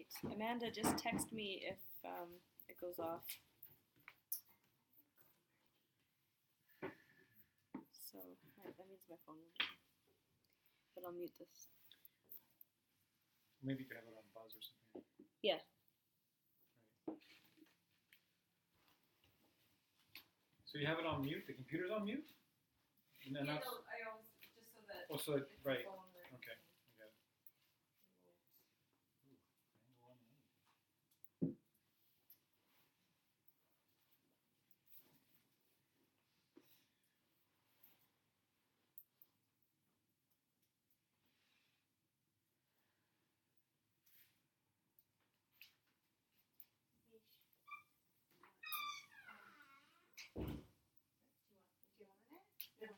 Great. Amanda, just text me if it goes off. So that means my phone will be. But I'll mute this. Maybe you could have it on buzz or something. Yeah. Right. So you have it on mute? The computer's on mute? And then Yeah, no, I always, just so that oh, so if the right. phone rings, Okay. it Okay. won't. Ooh, angle on me. Do you want it? No.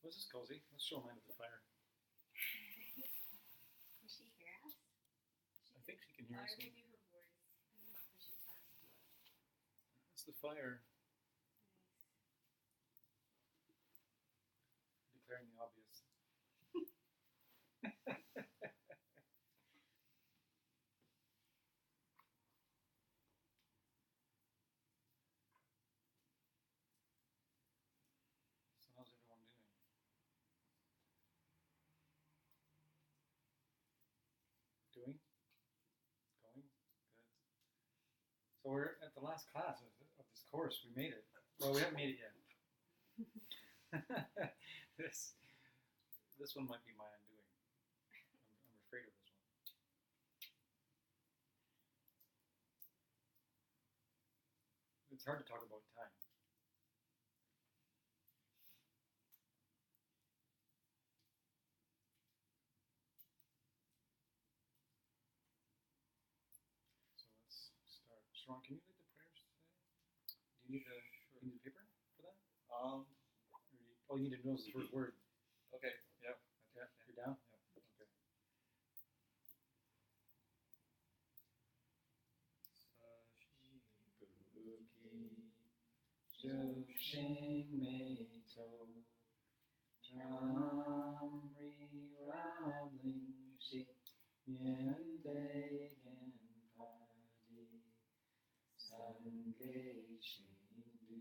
This is cozy. Let's show mine at the fire. Can she hear us? I think she can hear us. Maybe her voice. She text to us. That's the fire. Declaring the obvious. So how's everyone doing? Doing? Going? Good. So we're at the last class of this course. We made it. Well, we haven't made it yet. this one might be my undoing. I'm afraid of this one. It's hard to talk about time. So let's start. Sharon, can you lead the prayers today? Do you need you need a paper for that? Or all you need to know is the first word. Okay. Yep. Yeah. You're down? Yep. Okay. Shing mei to Ram ri rabling shi yan dei gan padi san gei shing du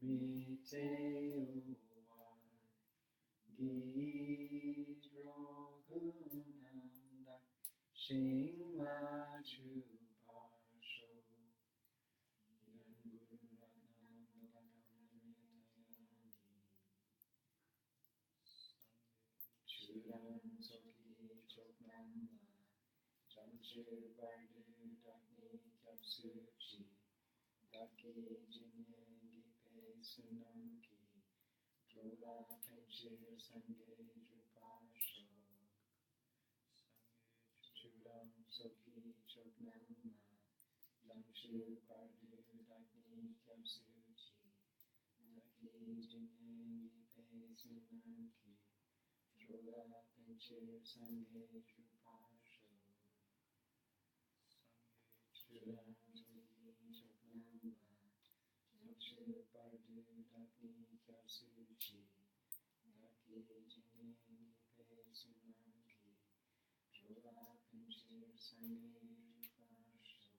mi te uwa gi dro gunanda shing ma chu pa sho yan guru Churam soki choknam la jamshir bardu dakni kyapsuchi daki jinyengi pe sunamki drola penchir sange drupashok Churam soki choknam la jamshir bardu dakni kyapsuchi daki jinyengi pe sunamki Drola Pinchir Sanghe Drupasho Churam Soki Choknamba Jamshir Bardu Dakni Kyarsuchi Daki Jinyengi Pe Sunamki Drola Pinchir Sanghe Drupasho.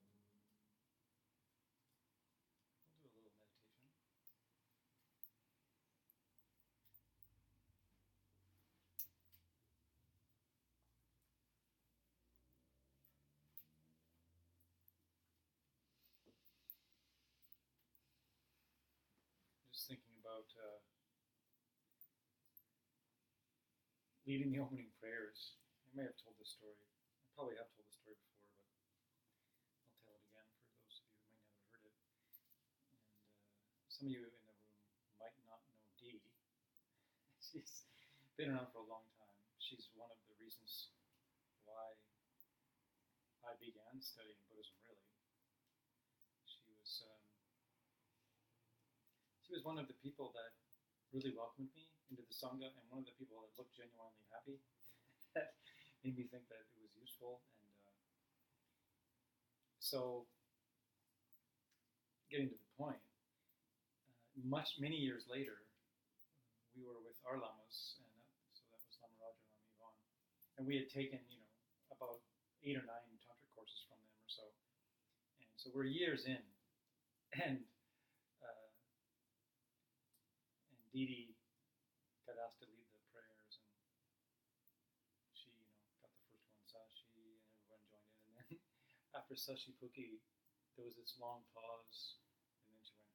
We'll do a little meditation. Just thinking about leading the opening prayers. I may have told this story. I probably have told this story before, but I'll tell it again for those of you who might not have heard it. And some of you in the room might not know Dee. She's been around for a long time. She's one of the reasons why I began studying Buddhism, really. She was one of the people that really welcomed me into the Sangha, and one of the people that looked genuinely happy, that made me think that it was useful. And so, getting to the point, many years later, we were with our lamas, and so that was And we had taken, about 8 or 9 tantric courses from them or so. And so we're years in. And Dee Dee got asked to lead the prayers, and she, got the first one, Sashi, and everyone joined in. And then after Sashi Puki, there was this long pause, and then she went,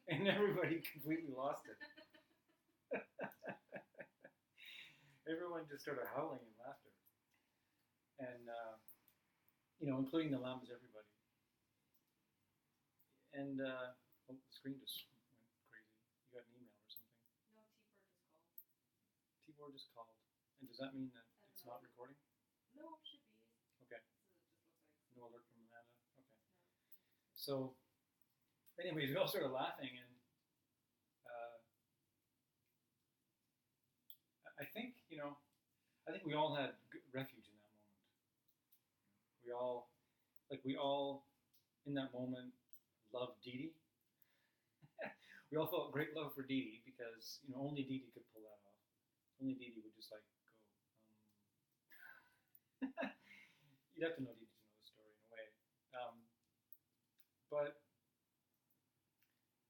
and everybody completely lost it. Everyone just started howling in laughter. And, including the lamas, everybody. And, the screen just went crazy. You got an email or something. No, T-Bird just called. T-Board just called. And does that mean that it's know. not recording? No, it should be. Okay. So it just looks like. No alert from Amanda? Okay. No. So, anyways, we all started laughing, and I think, I think we all had refuge in that moment. We all in that moment loved Dee Dee. We all felt great love for Dee Dee because, only Dee Dee could pull that off. Only Dee Dee would just go, You'd have to know Dee Dee to know the story in a way. But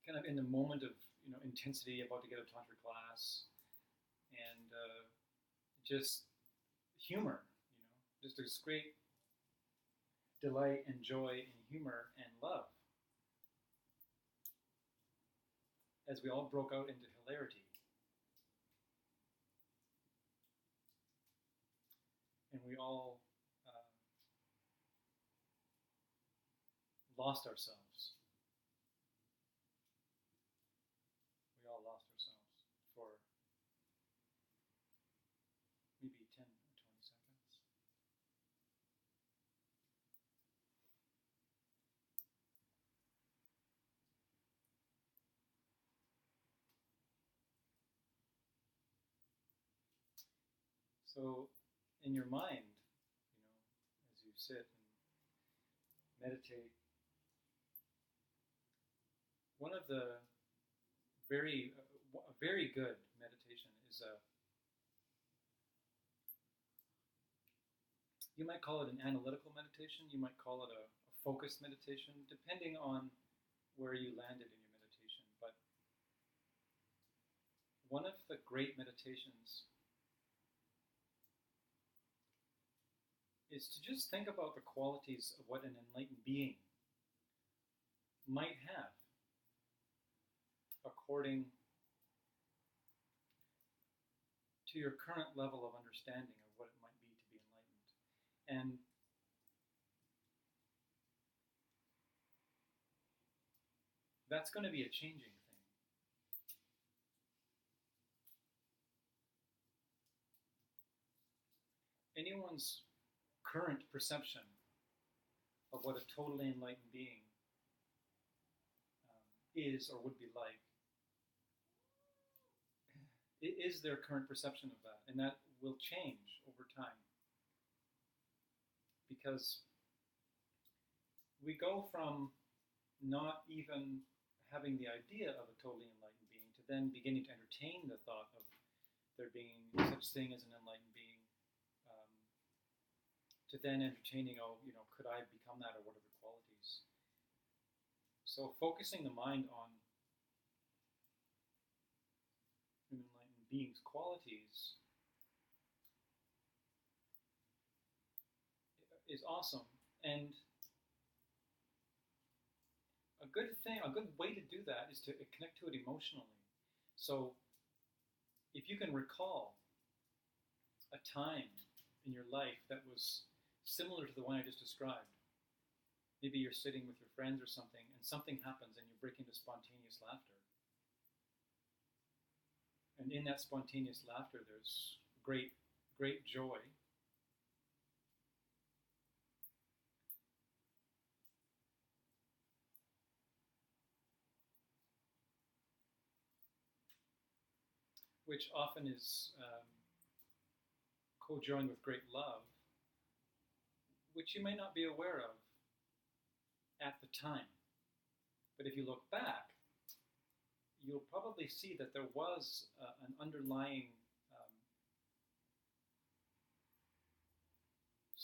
kind of in the moment of, intensity, about to get a tantra class, and just humor, just this great delight and joy and humor and love as we all broke out into hilarity. And we all lost ourselves. We all lost ourselves for maybe 10 or 20 seconds. So, in your mind, as you sit and meditate, one of the a very good meditation is you might call it an analytical meditation, you might call it a focused meditation, depending on where you landed in your meditation. But one of the great meditations is to just think about the qualities of what an enlightened being might have according to your current level of understanding of what it might be to be enlightened. And that's going to be a changing thing. Anyone's current perception of what a totally enlightened being is or would be like, it is their current perception of that, and that will change over time. Because we go from not even having the idea of a totally enlightened being to then beginning to entertain the thought of there being such thing as an enlightened being, to then entertaining, could I become that, or what are the qualities? So focusing the mind on an enlightened being's qualities is awesome. And a good way to do that is to connect to it emotionally. So if you can recall a time in your life that was similar to the one I just described, maybe you're sitting with your friends or something, and something happens and you break into spontaneous laughter. And in that spontaneous laughter, there's great, great joy. Which often is co-joined with great love, which you may not be aware of at the time. But if you look back, you'll probably see that there was an underlying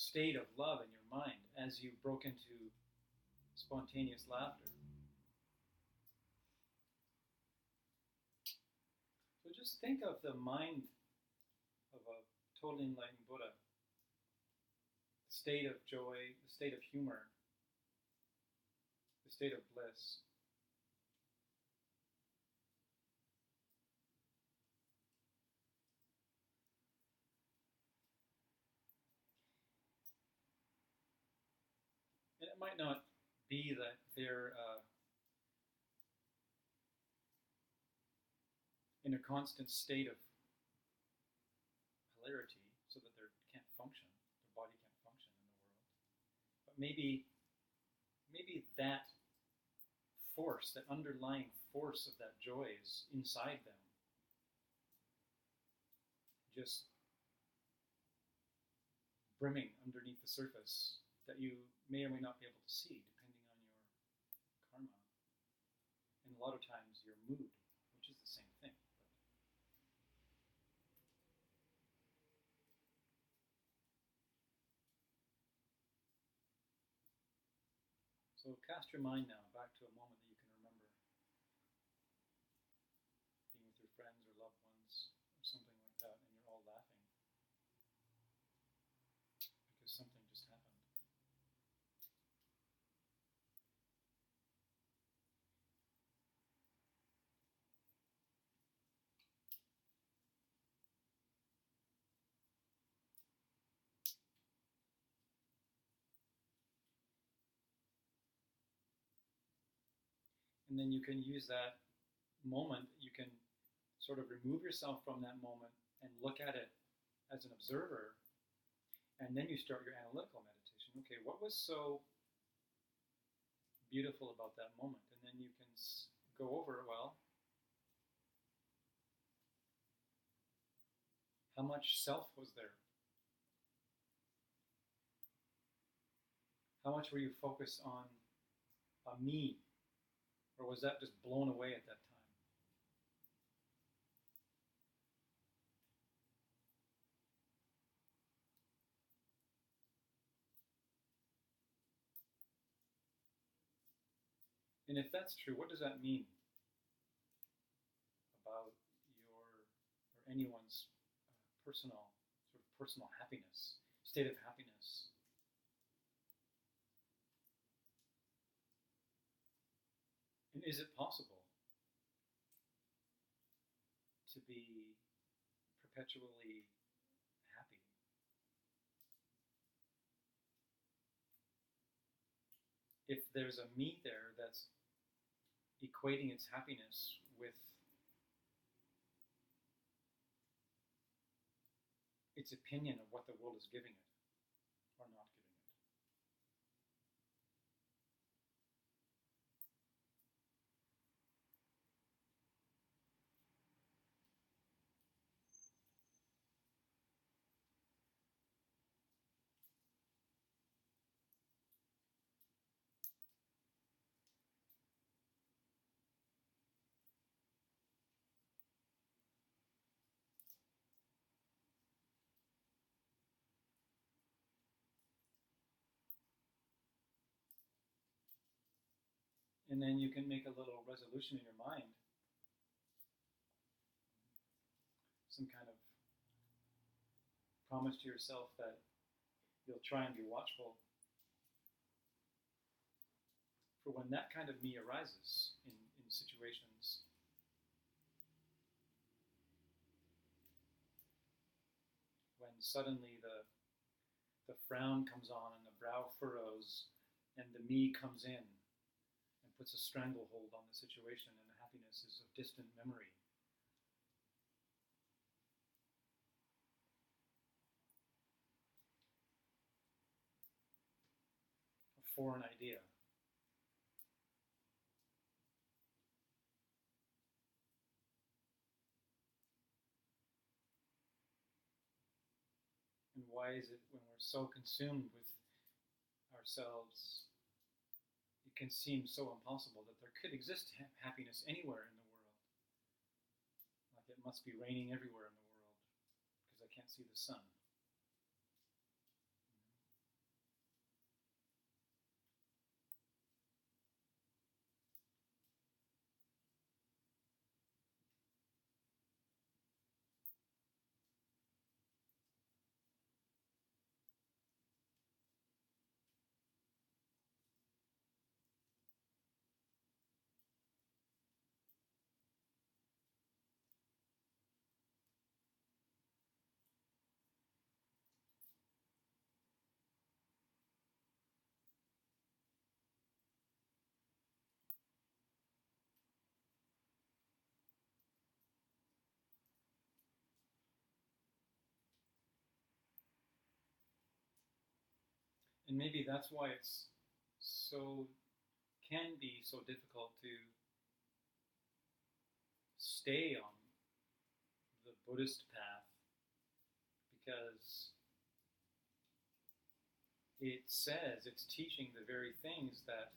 state of love in your mind as you broke into spontaneous laughter. So just think of the mind of a totally enlightened Buddha, the state of joy, the state of humor, the state of bliss. And it might not be that they're in a constant state of hilarity so that they can't function, their body can't function in the world. But maybe that force, that underlying force of that joy is inside them, just brimming underneath the surface that you may or may not be able to see depending on your karma. And a lot of times your mood, which is the same thing. So cast your mind now back to a moment that you can remember, being with your friends or loved ones or something like that, and you're all laughing because something just happened. And then you can use that moment, you can sort of remove yourself from that moment and look at it as an observer, and then you start your analytical meditation. Okay, what was so beautiful about that moment? And then you can go over, well, how much self was there? How much were you focused on me? Or was that just blown away at that time? And if that's true, what does that mean about your or anyone's personal happiness, state of happiness? And is it possible to be perpetually happy? If there's a me there that's equating its happiness with its opinion of what the world is giving it or not giving it. And then you can make a little resolution in your mind, some kind of promise to yourself that you'll try and be watchful for when that kind of me arises in situations. When suddenly the frown comes on and the brow furrows and the me comes in and puts a stranglehold on the situation and the happiness is of distant memory. A foreign idea. And why is it when we're so consumed with ourselves, it can seem so impossible that there could exist happiness anywhere in the world? Like it must be raining everywhere in the world because I can't see the sun. And maybe that's why can be so difficult to stay on the Buddhist path, because it says it's teaching the very things that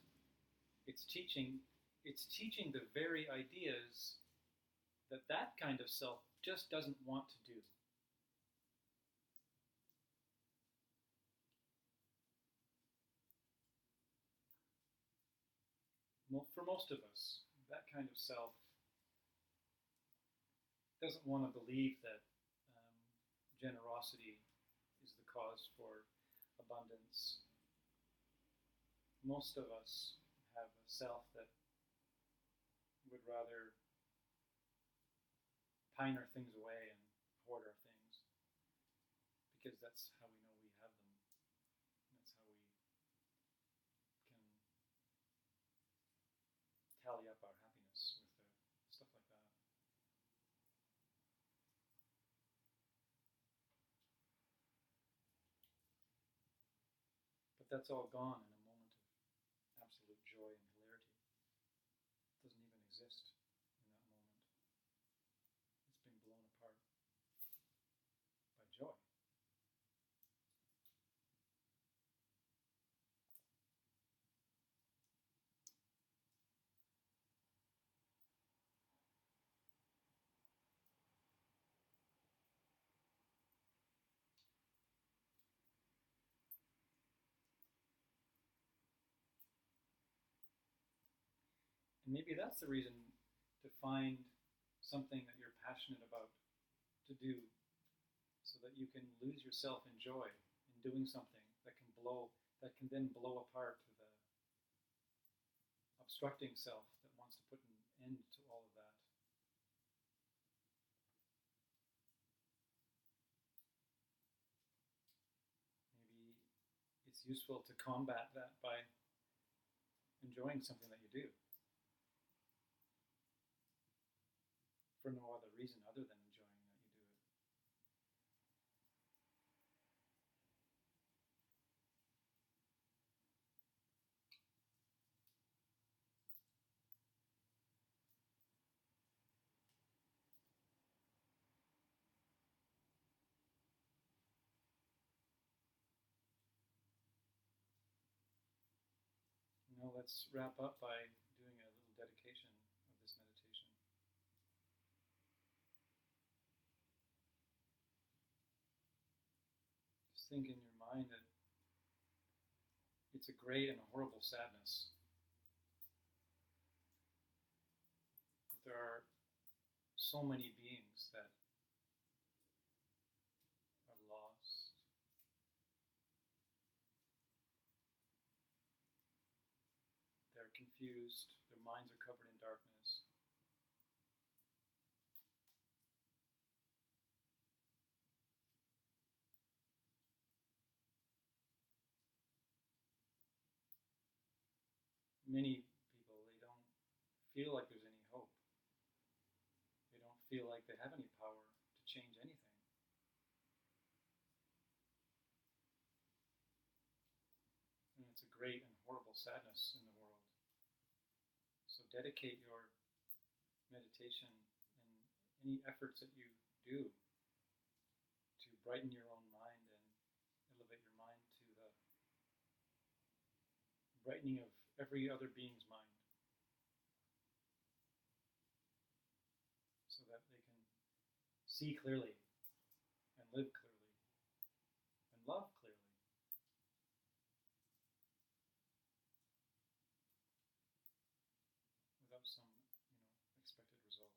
it's teaching the very ideas that kind of self just doesn't want to do. For most of us, that kind of self doesn't want to believe that generosity is the cause for abundance. Most of us have a self that would rather pine our things away and hoard our things, because that's how we know we have them. That's how we can tally up our happiness with stuff like that. But that's all gone in a moment of absolute joy and hilarity. It doesn't even exist in that moment. It's been blown apart by joy. And maybe that's the reason to find something that you're passionate about to do, so that you can lose yourself in joy in doing something that can then blow apart the obstructing self that wants to put an end to all of that. Maybe it's useful to combat that by enjoying something that you do, for no other reason other than enjoying that you do it. Now let's wrap up by doing a little dedication of this meditation. Just think in your mind that it's a great and a horrible sadness that there are so many beings that are lost. They're confused, their minds are covered in darkness. Many people, they don't feel like there's any hope. They don't feel like they have any power to change anything. And it's a great and horrible sadness in the world. So dedicate your meditation and any efforts that you do to brighten your own mind and elevate your mind to the brightening of every other being's mind, so that they can see clearly and live clearly and love clearly. Without some, expected result.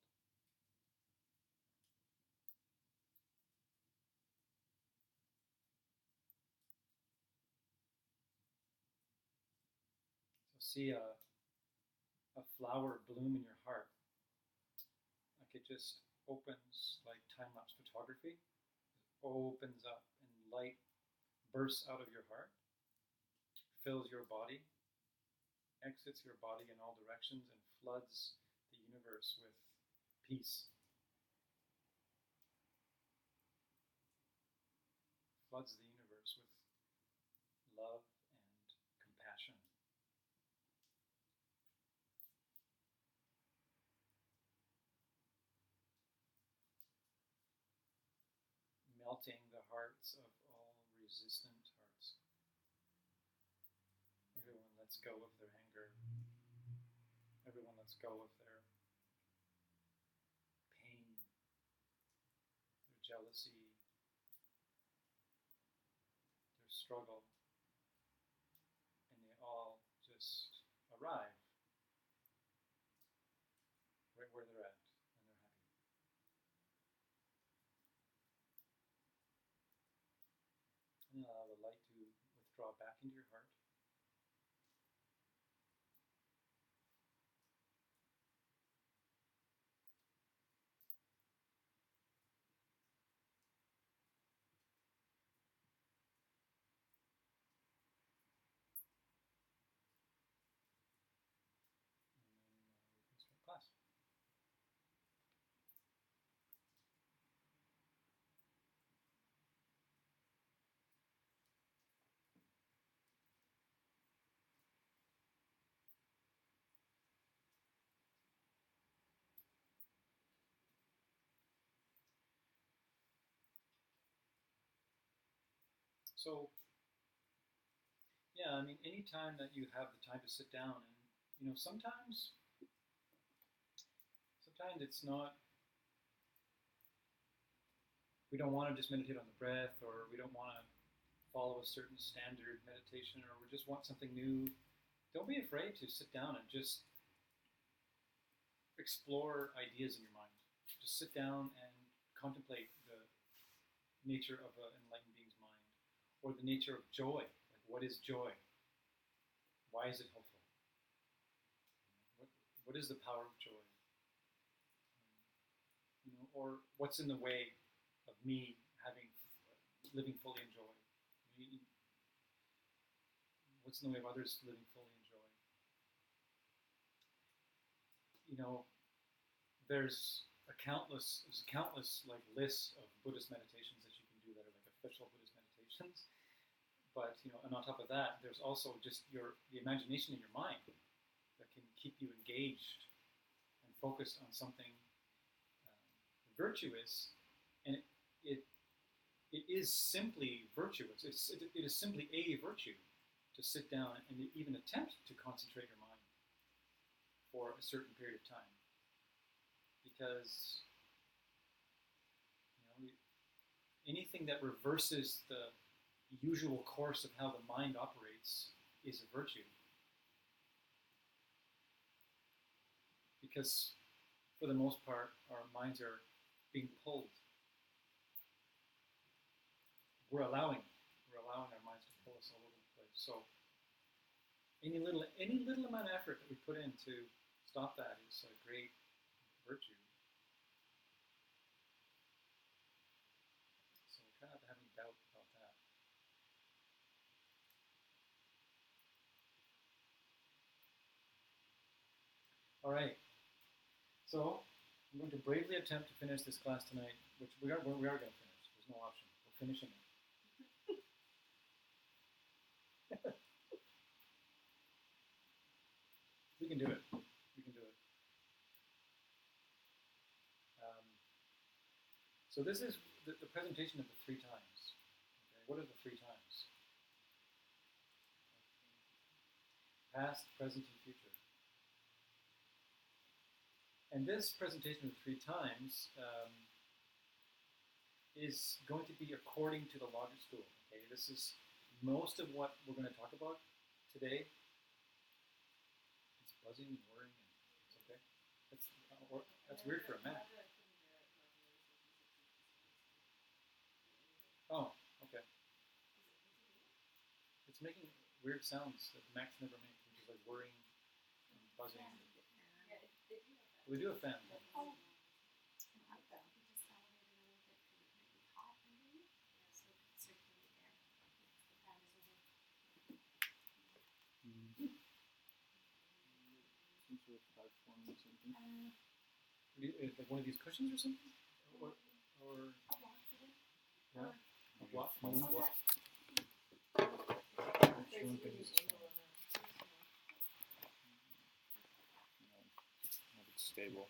So see a flower bloom in your heart. Like it just opens, like time-lapse photography. It opens up and light bursts out of your heart, fills your body, exits your body in all directions, and floods the universe with peace. Floods the universe with love melting the hearts of all resistant hearts. Everyone lets go of their anger. Everyone lets go of their pain, their jealousy, their struggle, and they all just arrive right where they're at, and they're happy. And allow the light to withdraw back into your heart. And then we can start class. So, yeah, I mean, anytime that you have the time to sit down, and sometimes it's not. We don't want to just meditate on the breath, or we don't want to follow a certain standard meditation, or we just want something new. Don't be afraid to sit down and just explore ideas in your mind. Just sit down and contemplate the nature of an enlightened being's mind, or the nature of joy. Like, what is joy? Why is it helpful? What is the power of joy? Or what's in the way of me living fully in joy? What's in the way of others living fully in joy? There's countless like lists of Buddhist meditations that you can do that are like official Buddhist meditations. But and on top of that, there's also just the imagination in your mind that can keep you engaged and focused on something virtuous, and it is simply virtuous. It is simply a virtue to sit down and even attempt to concentrate your mind for a certain period of time, because anything that reverses the usual course of how the mind operates is a virtue, because for the most part our minds are being pulled. We're allowing our minds to pull us all over the place. So any little amount of effort that we put in to stop that is a great virtue. So we kind of have any doubt about that. All right. So I'm going to bravely attempt to finish this class tonight, which we are going to finish. There's no option. We're finishing it. We can do it. We can do it. So this is the presentation of the 3 times. Okay, what are the 3 times? Past, present, and future. And this presentation of the 3 times is going to be according to the logic school. Okay, this is most of what we're going to talk about today. It's buzzing and whirring, and it's okay. That's weird for a Mac. Oh, okay. It's making weird sounds that Macs never make, which is like whirring and buzzing. We do a fan. Some sort of platform or something. Like one of these cushions or something? Or yeah, a block. It's stable.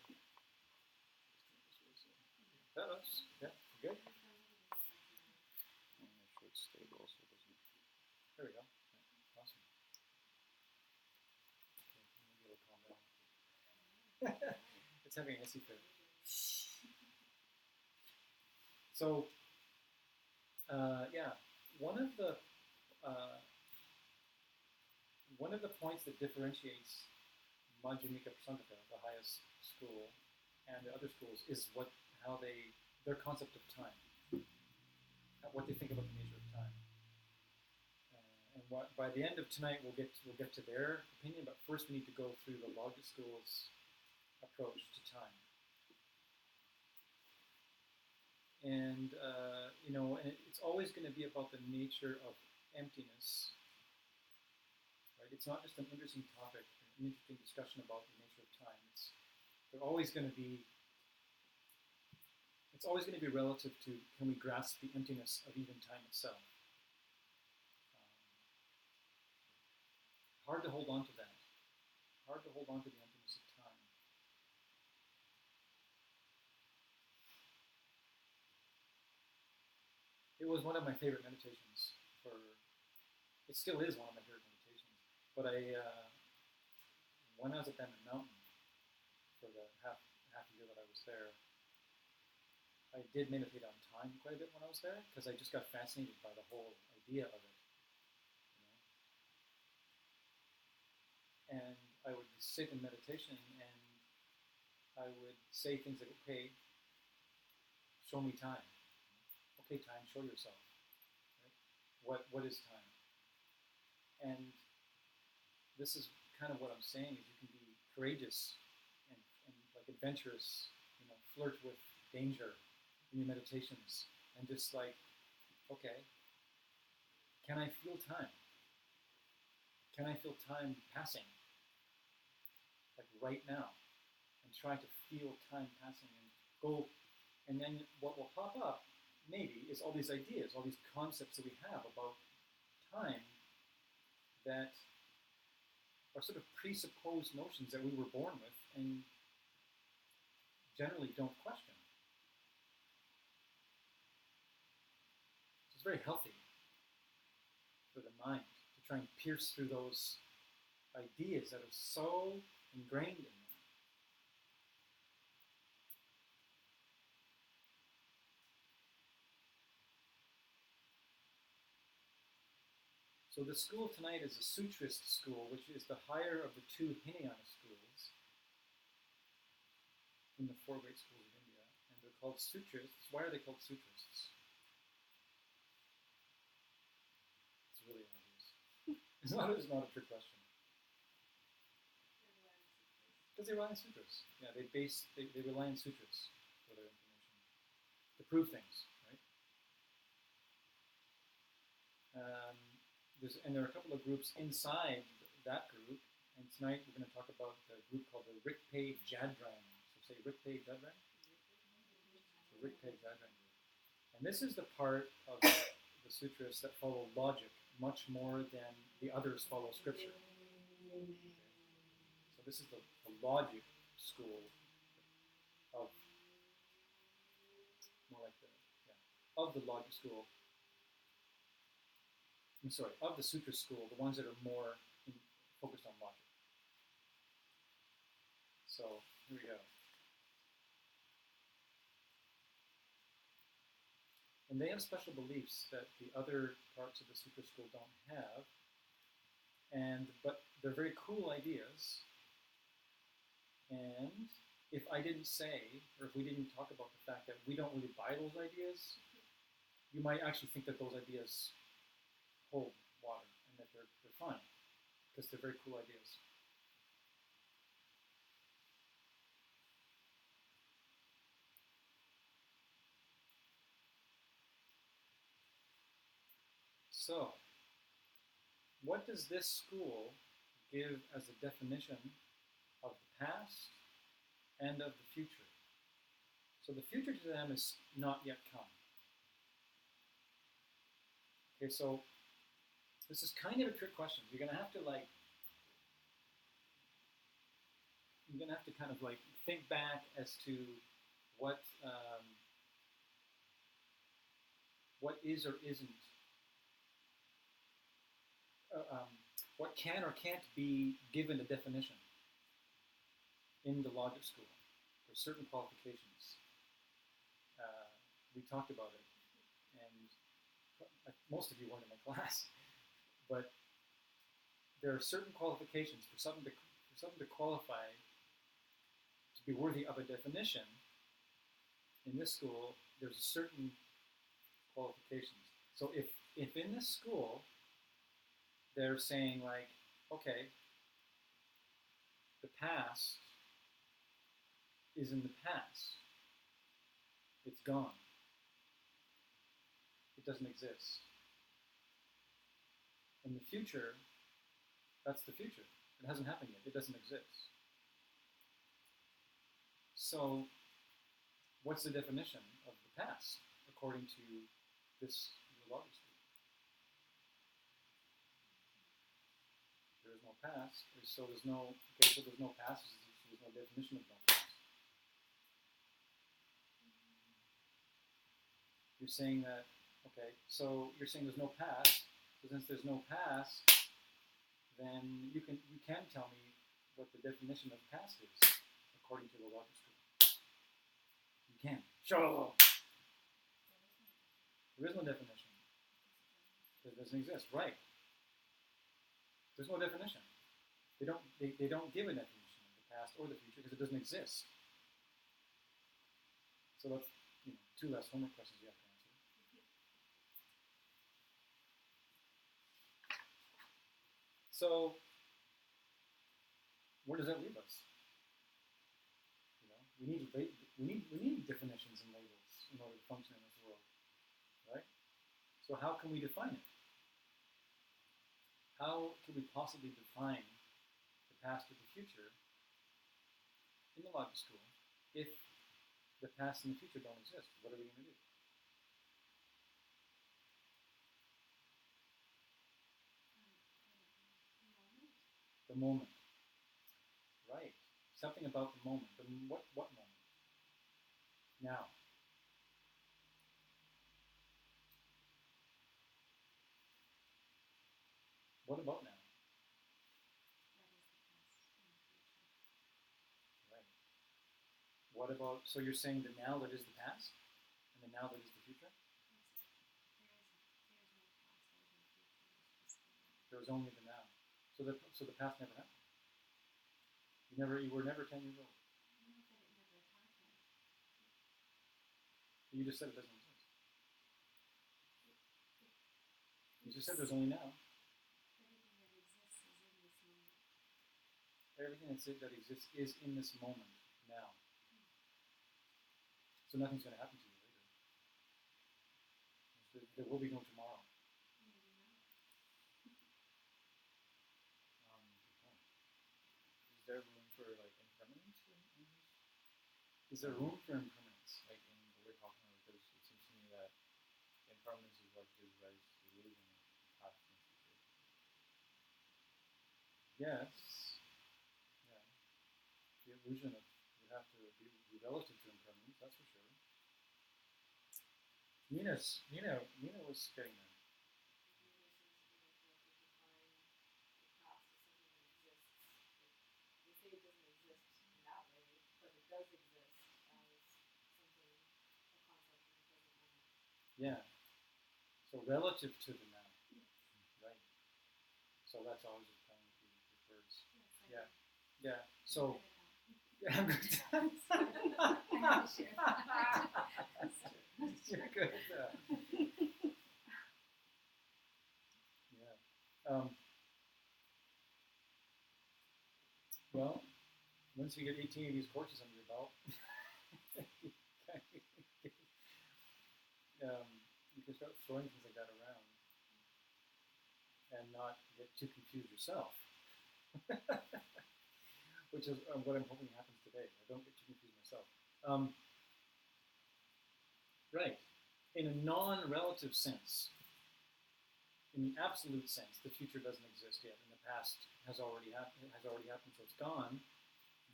That looks, yeah, good. stable, so it doesn't. There we go. Yeah, awesome. Okay, maybe it'll calm down. It's having an hissy fit. So, yeah, one of the points that differentiates Madhyamika Prasangata, the highest school, and the other schools is their concept of time, what they think about the nature of time. By the end of tonight, we'll get to their opinion, but first we need to go through the Logik school's approach to time. And and it's always going to be about the nature of emptiness, right? It's not just an interesting topic, an interesting discussion about the nature of time. It's always going to be relative to, can we grasp the emptiness of even time itself? Hard to hold on to that. Hard to hold on to the emptiness of time. It was one of my favorite meditations it still is one of my favorite meditations. But when I was at Bentman Mountain for the half year that I was there, I did meditate on time quite a bit when I was there, because I just got fascinated by the whole idea of it. And I would sit in meditation and I would say things like, okay, show me time. Okay, time, show yourself. Right? What is time? And this is kind of what I'm saying, is you can be courageous and like adventurous, flirt with danger in your meditations, and just like, okay, can I feel time? Can I feel time passing? Like right now, and try to feel time passing and go, and then what will pop up maybe is all these ideas, all these concepts that we have about time that are sort of presupposed notions that we were born with and generally don't question. So it's very healthy for the mind to try and pierce through those ideas that are so ingrained in them. So the school tonight is a Sutrist school, which is the higher of the two Hinayana schools in the four great schools of India. And they're called Sutrists. Why are they called Sutrists? It's really obvious. It's not a trick question. Because they rely on sutras. Yeah, they rely on sutras for their information, to prove things, right? There are a couple of groups inside that group, and tonight we're going to talk about the group called the Rigpay Jadrang. So say Rigpay Jadrang? The Rigpay Jadrang group. And this is the part of the sutras that follow logic much more than the others follow scripture. So this is the logic school of, of the logic school. Of the sutra school, the ones that are more focused on logic. So here we go. And they have special beliefs that the other parts of the sutra school don't have, but they're very cool ideas. And if I didn't say, or if we didn't talk about the fact that we don't really buy those ideas, you might actually think that those ideas hold water and that they're fine, because they're very cool ideas. So, what does this school give as a definition of the past and of the future? So the future to them is not yet come. Okay, so this is kind of a trick question. You're going to have to kind of think back as to what is or isn't what can or can't be given a definition in the logic school. There's certain qualifications. We talked about it, and most of you weren't in my class, but there are certain qualifications for something to qualify to be worthy of a definition. In this school, there's certain qualifications. So if in this school they're saying like, okay, the past is in the past. It's gone. It doesn't exist. And the future, that's the future. It hasn't happened yet. It doesn't exist. So, what's the definition of the past according to this logic school? There is no past, so there's no past, so there's no definition of no past. You're saying that, okay, so you're saying there's no past, so since there's no past, then you can tell me what the definition of past is according to the logic school. You can. Sure. There is no definition. It doesn't exist, right? There's no definition. They don't give a definition of the past or the future because it doesn't exist. So that's 2 less homework questions you have to answer. So where does that leave us? We need definitions and labels in order to function in this world, right? So how can we define it? How can we possibly define the past or the future in the logic school if the past and the future don't exist? What are we going to do? The moment. Right. Something about the moment. What moment? Now. What about now? Right. What about, so you're saying the now that is the past? And the now that is the future? There's only the now. So the past never happened. You were never 10 years old. You just said it doesn't exist. You just said there's only now. Everything that exists is in this moment, now. So nothing's going to happen to you later. There will be no tomorrow. Is there room for like impermanence in this? Is there room for impermanence? Like in what we're talking about, because it seems to me that impermanence is what gives rise to the illusion of past and future. Yes. Yeah. The illusion would have to be relative to impermanence, that's for sure. Nina was getting there. Yeah. So relative to the now. Right. So that's always playing with words. Yeah. Yeah. So yeah, I'm good. You're good at that. Yeah. Well, once you get 18 of these courses under your belt, you can start throwing things like that around and not get too confused yourself, which is what I'm hoping happens today. I don't get too confused myself. Right. In a non-relative sense, in the absolute sense, the future doesn't exist yet, and the past has already happened, so it's gone.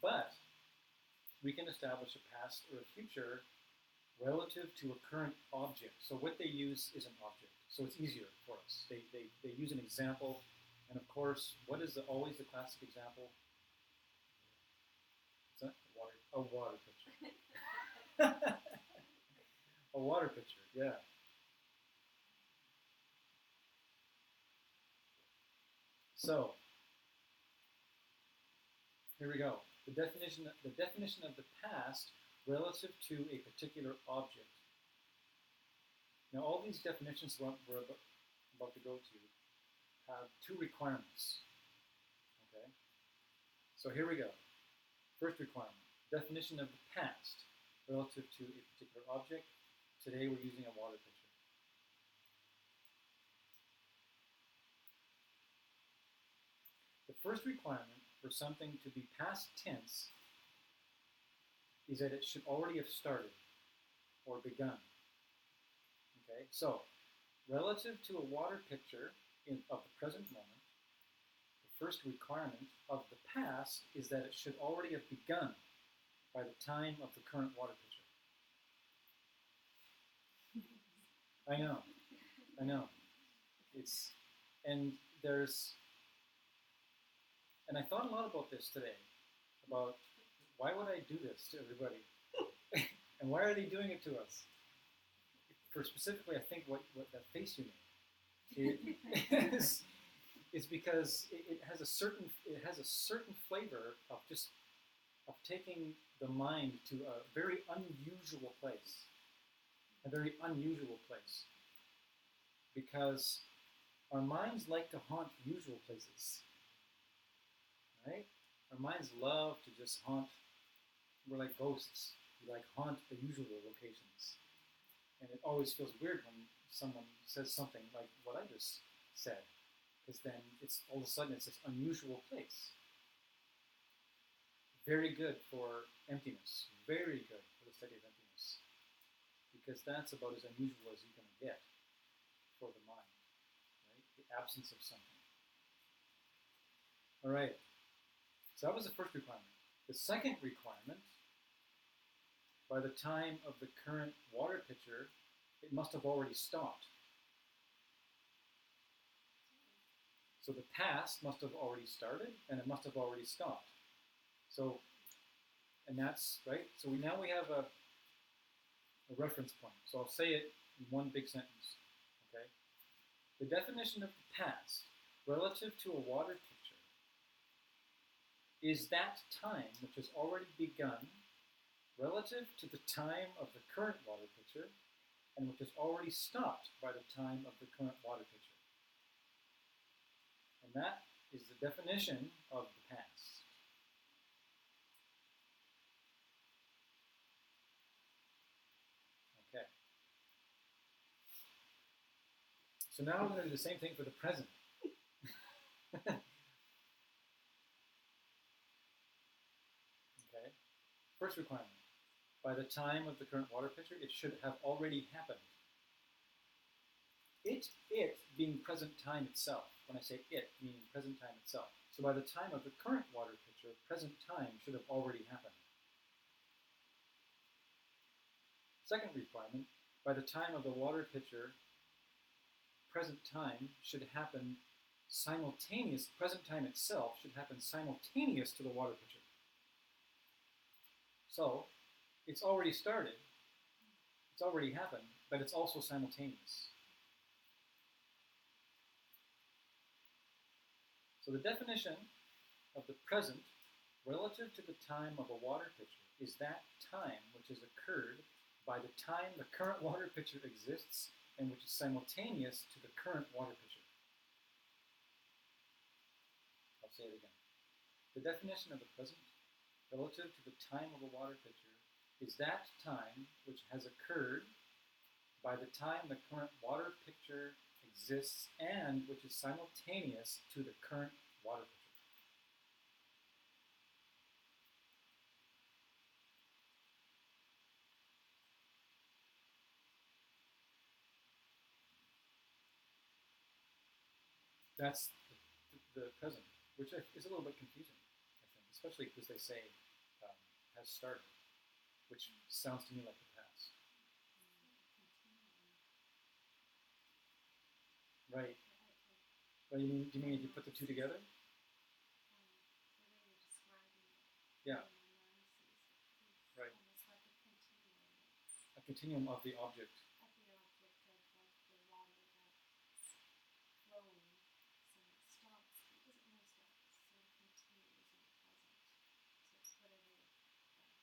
But we can establish a past or a future relative to a current object. So what they use is an object. So it's easier for us. They use an example And of course, what is always the classic example? What's that? A water pitcher. A water pitcher, yeah. So, here we go. The definition of the past relative to a particular object. Now, all these definitions we're about to go to have two requirements. Okay? So here we go. First requirement, definition of the past relative to a particular object. Today we're using a water pitcher. The first requirement for something to be past tense is that it should already have started or begun. Okay, so relative to a water pitcher of the present moment, the first requirement of the past is that it should already have begun by the time of the current water pitcher. I know. And I thought a lot about this today, about why would I do this to everybody? And why are they doing it to us? For specifically, I think what that face you made is because it has a certain flavor of taking the mind to a very unusual place, because our minds like to haunt usual places, right? Our minds love to just haunt. We're like ghosts. We like haunt the usual locations. And it always feels weird when someone says something like what I just said, because then it's all of a sudden it's this unusual place. Very good for emptiness. Very good for the study of emptiness, because that's about as unusual as you can get for the mind, right? The absence of something. All right. So that was the first requirement. The second requirement, by the time of the current water pitcher, it must have already stopped. So the past must have already started, and it must have already stopped. So, and that's, right? So now we have a reference point. So I'll say it in one big sentence, okay? The definition of the past relative to a water pitcher is that time which has already begun relative to the time of the current water pitcher, and which has already stopped by the time of the current water pitcher. And that is the definition of the past. Okay. So now we're going to do the same thing for the present. Okay. First requirement. By the time of the current water pitcher, it should have already happened. It being present time itself. When I say it, meaning present time itself. So by the time of the current water pitcher, present time should have already happened. Second requirement, by the time of the water pitcher, present time should happen simultaneous. Present time itself should happen simultaneous to the water pitcher. So, it's already started, it's already happened, but it's also simultaneous. So the definition of the present relative to the time of a water pitcher is that time which has occurred by the time the current water pitcher exists and which is simultaneous to the current water pitcher. I'll say it again. The definition of the present relative to the time of a water pitcher is that time which has occurred by the time the current water pitcher exists and which is simultaneous to the current water pitcher. That's the present, which is a little bit confusing, I think, especially because they say has started, which sounds to me like the past. Right. Well, do you mean if you put the two together? the way you're describing it. Yeah. The way my mind sees it is Right. almost like a continuum. A continuum of the object. Of the object of like the water that's flowing, so it stops, but it doesn't really stop, it sort of continues in the present. So it's whatever that gap we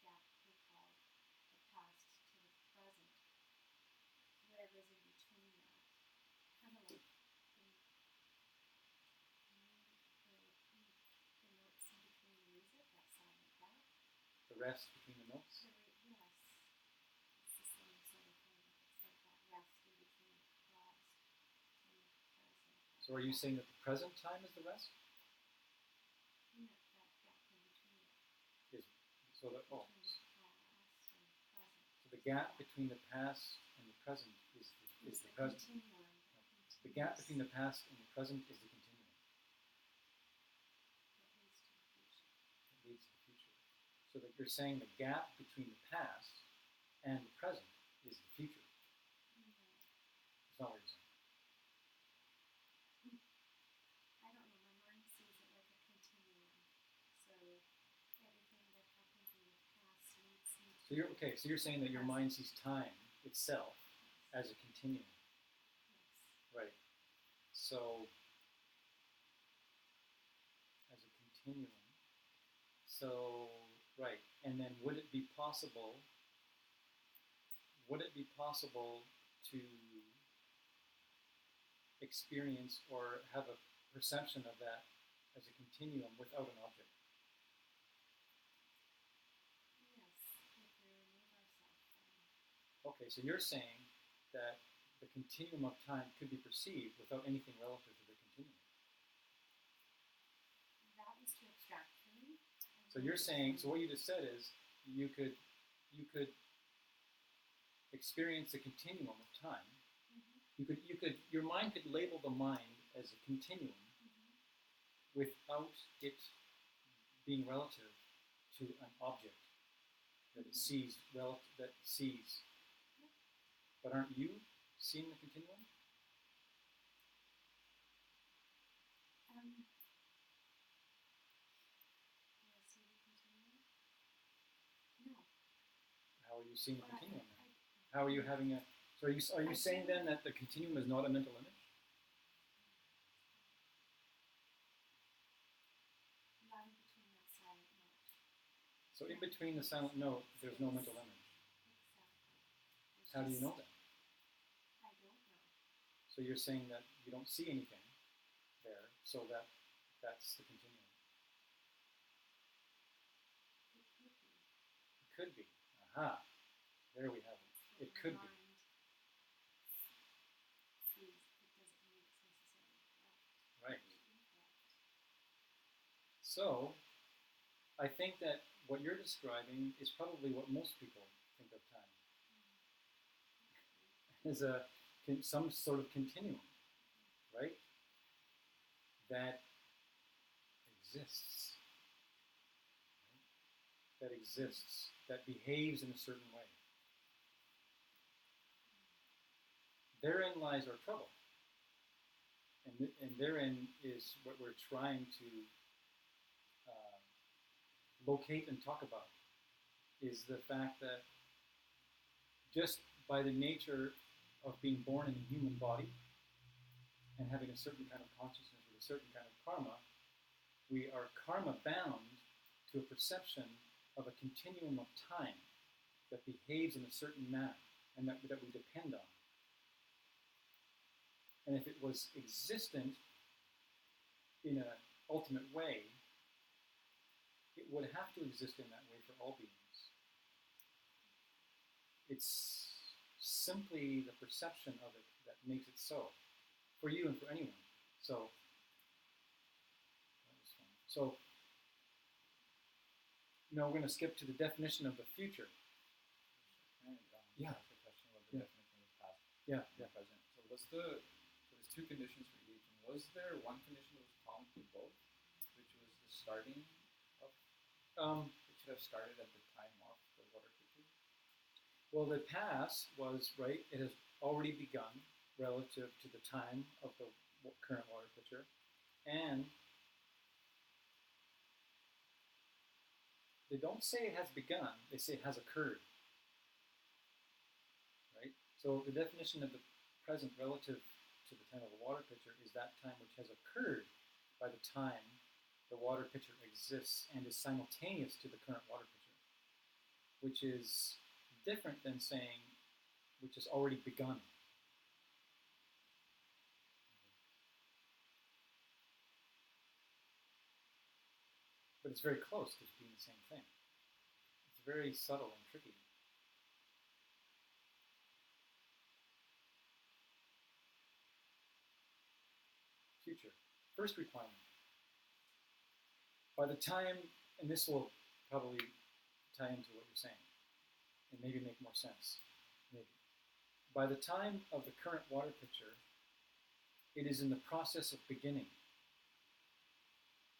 call the past to the present, whatever's in between that, kind of like the notes in between the music, that silent gap. The rest between the notes. Yes, it's the same sort of thing. It's like that rest in between the past and the present. So are you saying that the present time is the rest? No, that gap in between it. Is so that Between the past and the present. so the gap between the past and the present is It's the the present. continuum. The gap between the past and the present is the continuum. That leads to the future. It leads to the future. So that you're saying the gap between the past and the present is the future. It's not what you're saying. I don't know, my mind sees it like a continuum. So everything that happens in the past leads me to. So you're okay. So you're saying that your mind sees time itself as a continuum, Yes. right? So as a continuum. So right, and then would it be possible? Would it be possible to experience or have a perception of that as a continuum without an object? Yes, if we remove ourselves from. Okay, so you're saying that the continuum of time could be perceived without anything relative to the continuum. That is too abstract for me. So you're saying, so what you just said is you could experience the continuum of time. Your mind could label the mind as a continuum without it being relative to an object that it sees But aren't you seeing the continuum? Do I see the continuum? No. How are you seeing the Well, continuum then? How are you having a? So are you saying then that the continuum is not a mental image? Not in between that silent note. So in between the silent note, there's no mental image. Exactly. How do you know that? I don't know. So you're saying that you don't see anything there, so that's the continuum. It could be. It could be. Aha. There we have it. That's It what could my be. mind sees. It doesn't mean it's necessarily correct. Right. It could be incorrect. So I think that what you're describing is probably what most people think of time. As some sort of continuum, right? That exists. Right? That exists. That behaves in a certain way. Therein lies our trouble. And therein is what we're trying to locate and talk about, is the fact that just by the nature of being born in a human body and having a certain kind of consciousness with a certain kind of karma, we are karma bound to a perception of a continuum of time that behaves in a certain manner and that we depend on. And if it was existent in an ultimate way, it would have to exist in that way for all beings. It's simply the perception of it that makes it so, for you and for anyone. So, that was fun. So, now we're going to skip to the definition of the future. Can I Yeah. ask a question about the Yeah. definition of past Yeah, and present? So there's two conditions for each, and was there one condition that was common to both, which was the starting of? It should have started at the time of the water picture. Well, the past was, right, it has already begun relative to the time of the current water pitcher. And they don't say it has begun, they say it has occurred. Right? So the definition of the present relative to the time of a water pitcher is that time which has occurred by the time the water pitcher exists and is simultaneous to the current water pitcher, which is different than saying which has already begun. But it's very close to being the same thing. It's very subtle and tricky. Future. First requirement. By the time, and this will probably tie into what you're saying, and maybe make more sense. Maybe. By the time of the current water pitcher, it is in the process of beginning.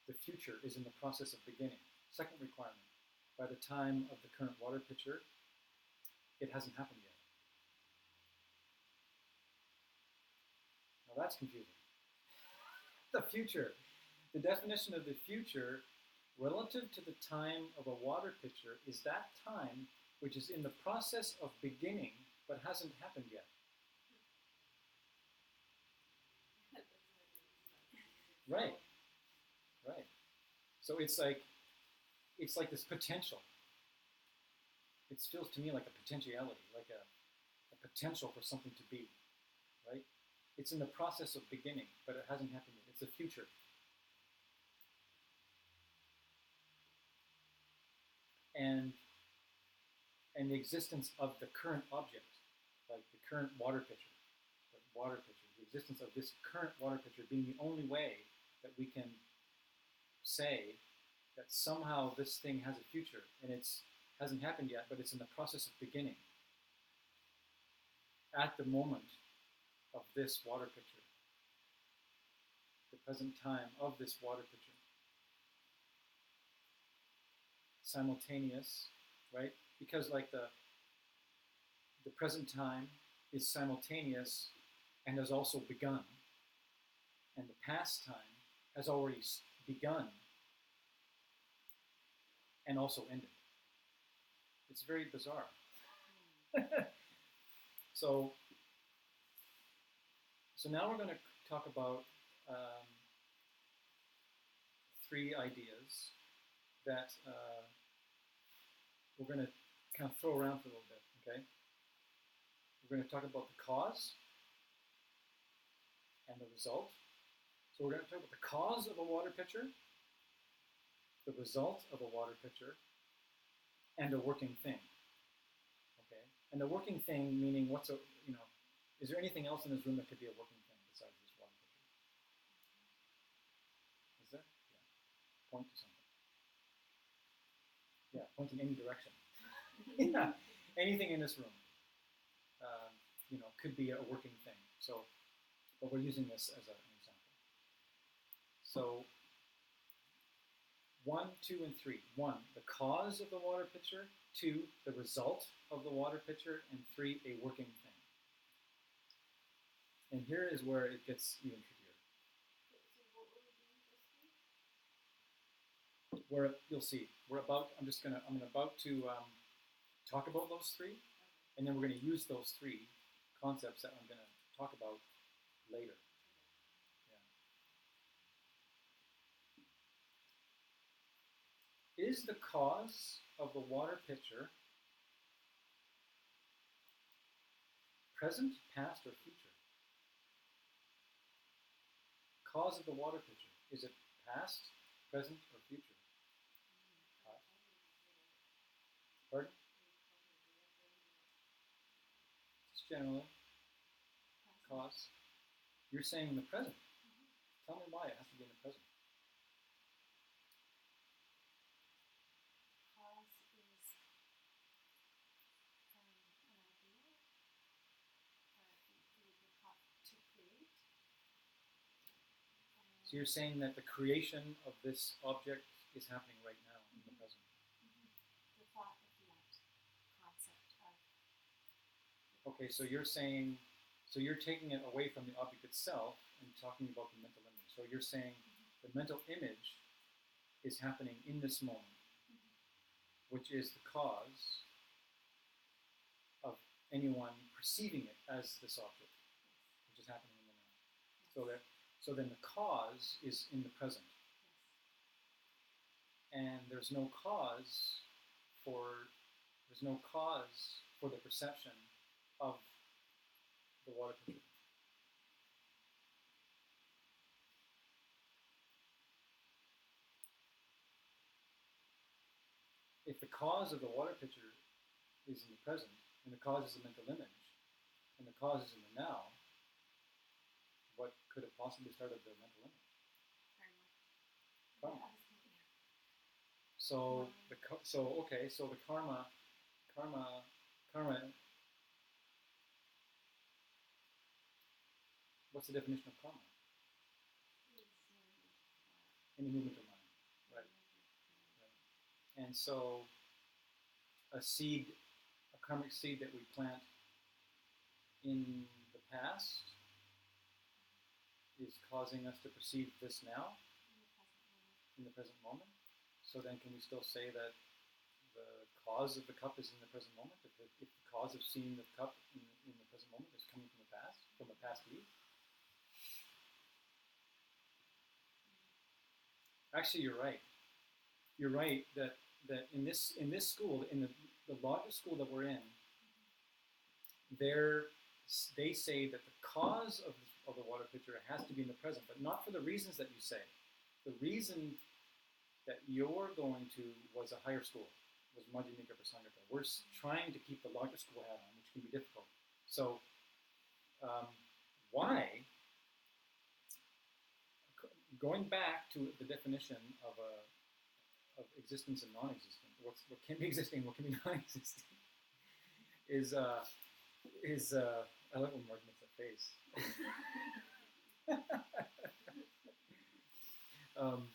The future is in the process of beginning. Second requirement. By the time of the current water pitcher, it hasn't happened yet. Now that's confusing. The future. The definition of the future relative to the time of a water pitcher is that time which is in the process of beginning but hasn't happened yet. Right. Right. So it's like this potential. It feels to me like a potentiality, like a potential for something to be. Right? It's in the process of beginning, but it hasn't happened yet. It's the future. And the existence of the current object, like the current water pitcher, the existence of this current water pitcher being the only way that we can say that somehow this thing has a future, and it hasn't happened yet, but it's in the process of beginning at the moment of this water pitcher, the present time of this water pitcher. Simultaneous, right? Because like the present time is simultaneous and has also begun, and the past time has already begun and also ended. It's very bizarre. So now we're going to talk about three ideas that we're going to kind of throw around for a little bit, okay? We're going to talk about the cause and the result. So we're going to talk about the cause of a water pitcher, the result of a water pitcher, and a working thing, okay? And the working thing meaning is there anything else in this room that could be a working thing besides this water pitcher? Is there? Yeah. Point to something. Yeah, point in any direction. Yeah, anything in this room, could be a working thing. So, but we're using this as an example. So, 1, 2, and 3. 1, the cause of the water pitcher. 2, the result of the water pitcher. And 3, a working thing. And here is where it gets even trickier. Where you'll see, I'm about to talk about those three, and then we're going to use those three concepts that I'm going to talk about later. Yeah. Is the cause of the water pitcher present, past, or future? Cause of the water pitcher. Is it past, present, or future? Pardon? Just generally. Cause. You're saying in the present. Tell me why it has to be in the present. Cause is an idea to create. So you're saying that the creation of this object is happening right now in the present. The thought of that concept of. Okay, so you're saying, so you're taking it away from the object itself and talking about the mental image. So you're saying the mental image is happening in this moment, which is the cause of anyone perceiving it as this object, which is happening in the now. So then the cause is in the present, and there's no cause for the perception of the water pitcher. If the cause of the water pitcher is in the present, and the cause is a mental image, and the cause is in the now, what could have possibly started the mental image? Karma. So the karma. What's the definition of karma? Any movement of mind, right? And so a karmic seed that we plant in the past is causing us to perceive this now, in the present moment. So then can we still say that the cause of the cup is in the present moment? If the cause of seeing the cup in the present moment is coming from a past deed? Actually, you're right. You're right that in this school, in the logic school that we're in, they say that the cause of the water pitcher has to be in the present, but not for the reasons that you say. The reason that you're going to was a higher school, was Madhyamika Prasangata. We're trying to keep the logic school hat on, which can be difficult. So, why? Going back to the definition of existence and non-existent, what can be existing, what can be non-existing, is I like when Mark makes that face. I'm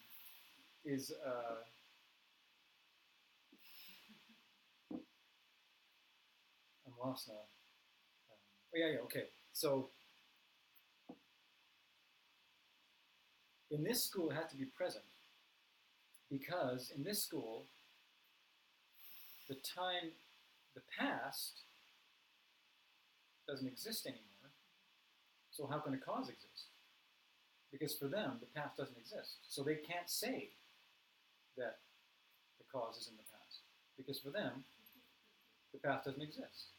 lost now. Okay. So in this school, it has to be present because in this school, the past doesn't exist anymore. So how can a cause exist? Because for them, the past doesn't exist. So they can't say that the cause is in the past. Because for them, the past doesn't exist.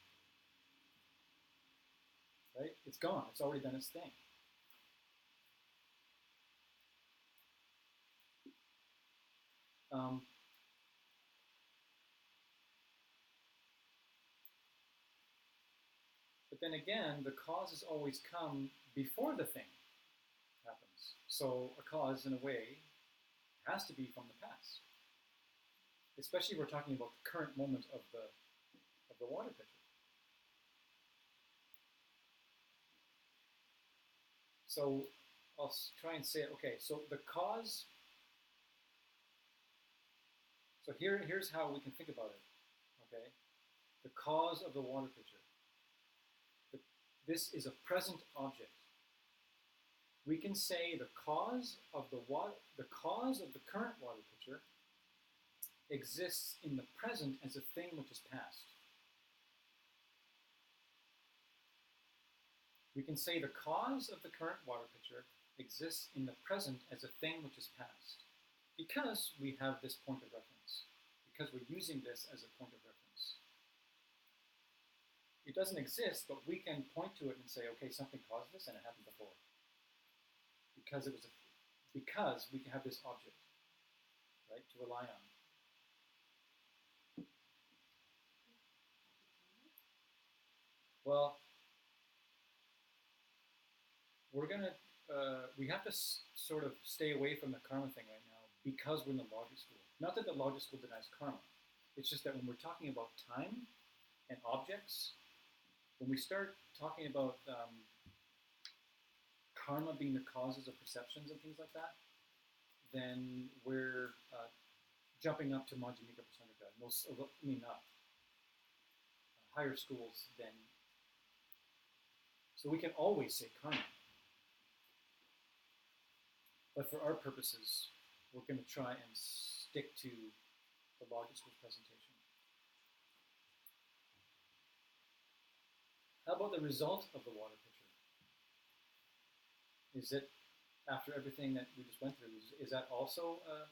Right? It's gone. It's already done its thing. But then again, the causes always come before the thing happens. So a cause, in a way, has to be from the past. Especially if we're talking about the current moment of the water pitcher. So I'll try and say it. Okay, so the cause. So here's how we can think about it. Okay, the cause of the water pitcher. This is a present object. We can say the cause of the current water pitcher exists in the present as a thing which is past. We can say the cause of the current water pitcher exists in the present as a thing which is past, because we have this point of reference, because we're using this as a point of reference. It doesn't exist, but we can point to it and say, okay, something caused this, and it happened before. Because we can have this object, right, to rely on. Well, we have to sort of stay away from the karma thing right now because we're in the logic school. Not that the logic school denies karma. It's just that when we're talking about time and objects, when we start talking about karma being the causes of perceptions and things like that, then we're jumping up to Madhyamika Prasangata. Higher schools then. So we can always say karma. But for our purposes, we're going to try and stick to the logic school's presentation. How about the result of the water pitcher? Is it, after everything that we just went through, is that also a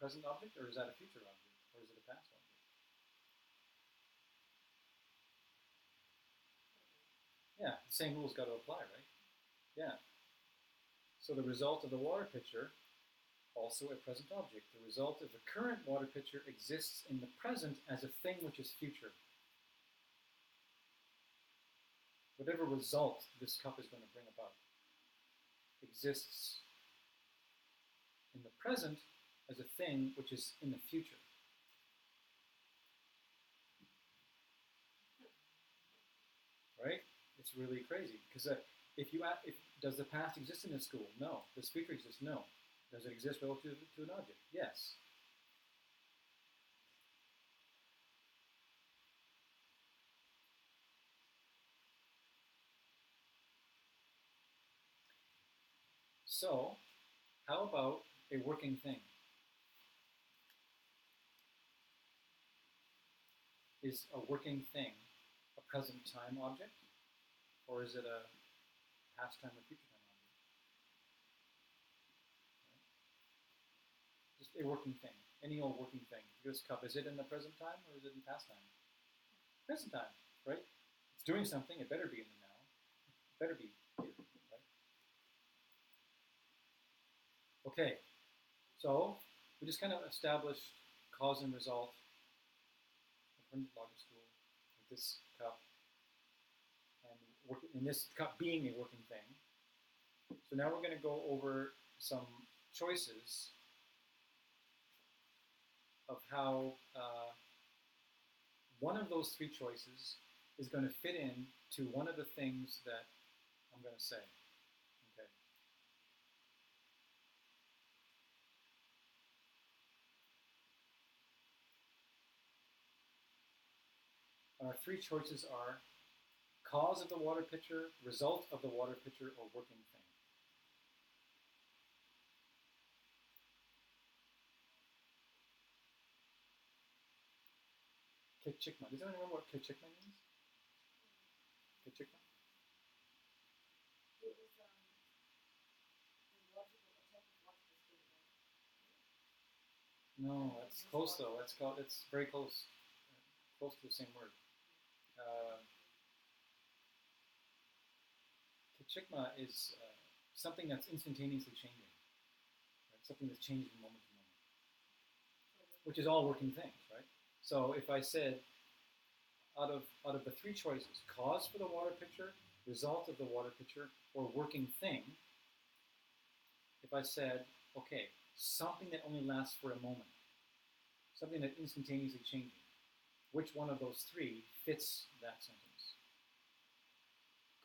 present object, or is that a future object, or is it a past object? Yeah, the same rules got to apply, right? Yeah. So the result of the water pitcher, also a present object. The result of the current water pitcher exists in the present as a thing which is future. Whatever result this cup is going to bring about exists in the present as a thing which is in the future. Right? It's really crazy because does the past exist in this school? No. Does future exist? No. Does it exist relative to an object? Yes. So, how about a working thing? Is a working thing a present time object? Or is it a past time or future time object? Right? Just a working thing. Any old working thing. This cup, is it in the present time or is it in past time? Present time, right? It's doing something, it better be in the now. It better be here, right? Okay, so we just kind of established cause and result according to logic school with this cup, and this cup being a working thing. So now we're going to go over some choices of how one of those three choices is going to fit in to one of the things that I'm going to say. Okay. Our three choices are cause of the water pitcher, result of the water pitcher, or working thing. Kichikma. Does anyone remember what kichikma means? Kichikma? It was the logical, a type of logical statement. No, that's close though. It's very close. Close to the same word. Kichikma is something that's instantaneously changing. Right? Something that's changing from moment to moment. Which is all working things, right? So if I said, out of the three choices, cause for the water pitcher, result of the water pitcher, or working thing, if I said, okay, something that only lasts for a moment, something that instantaneously changing, which one of those three fits that sentence?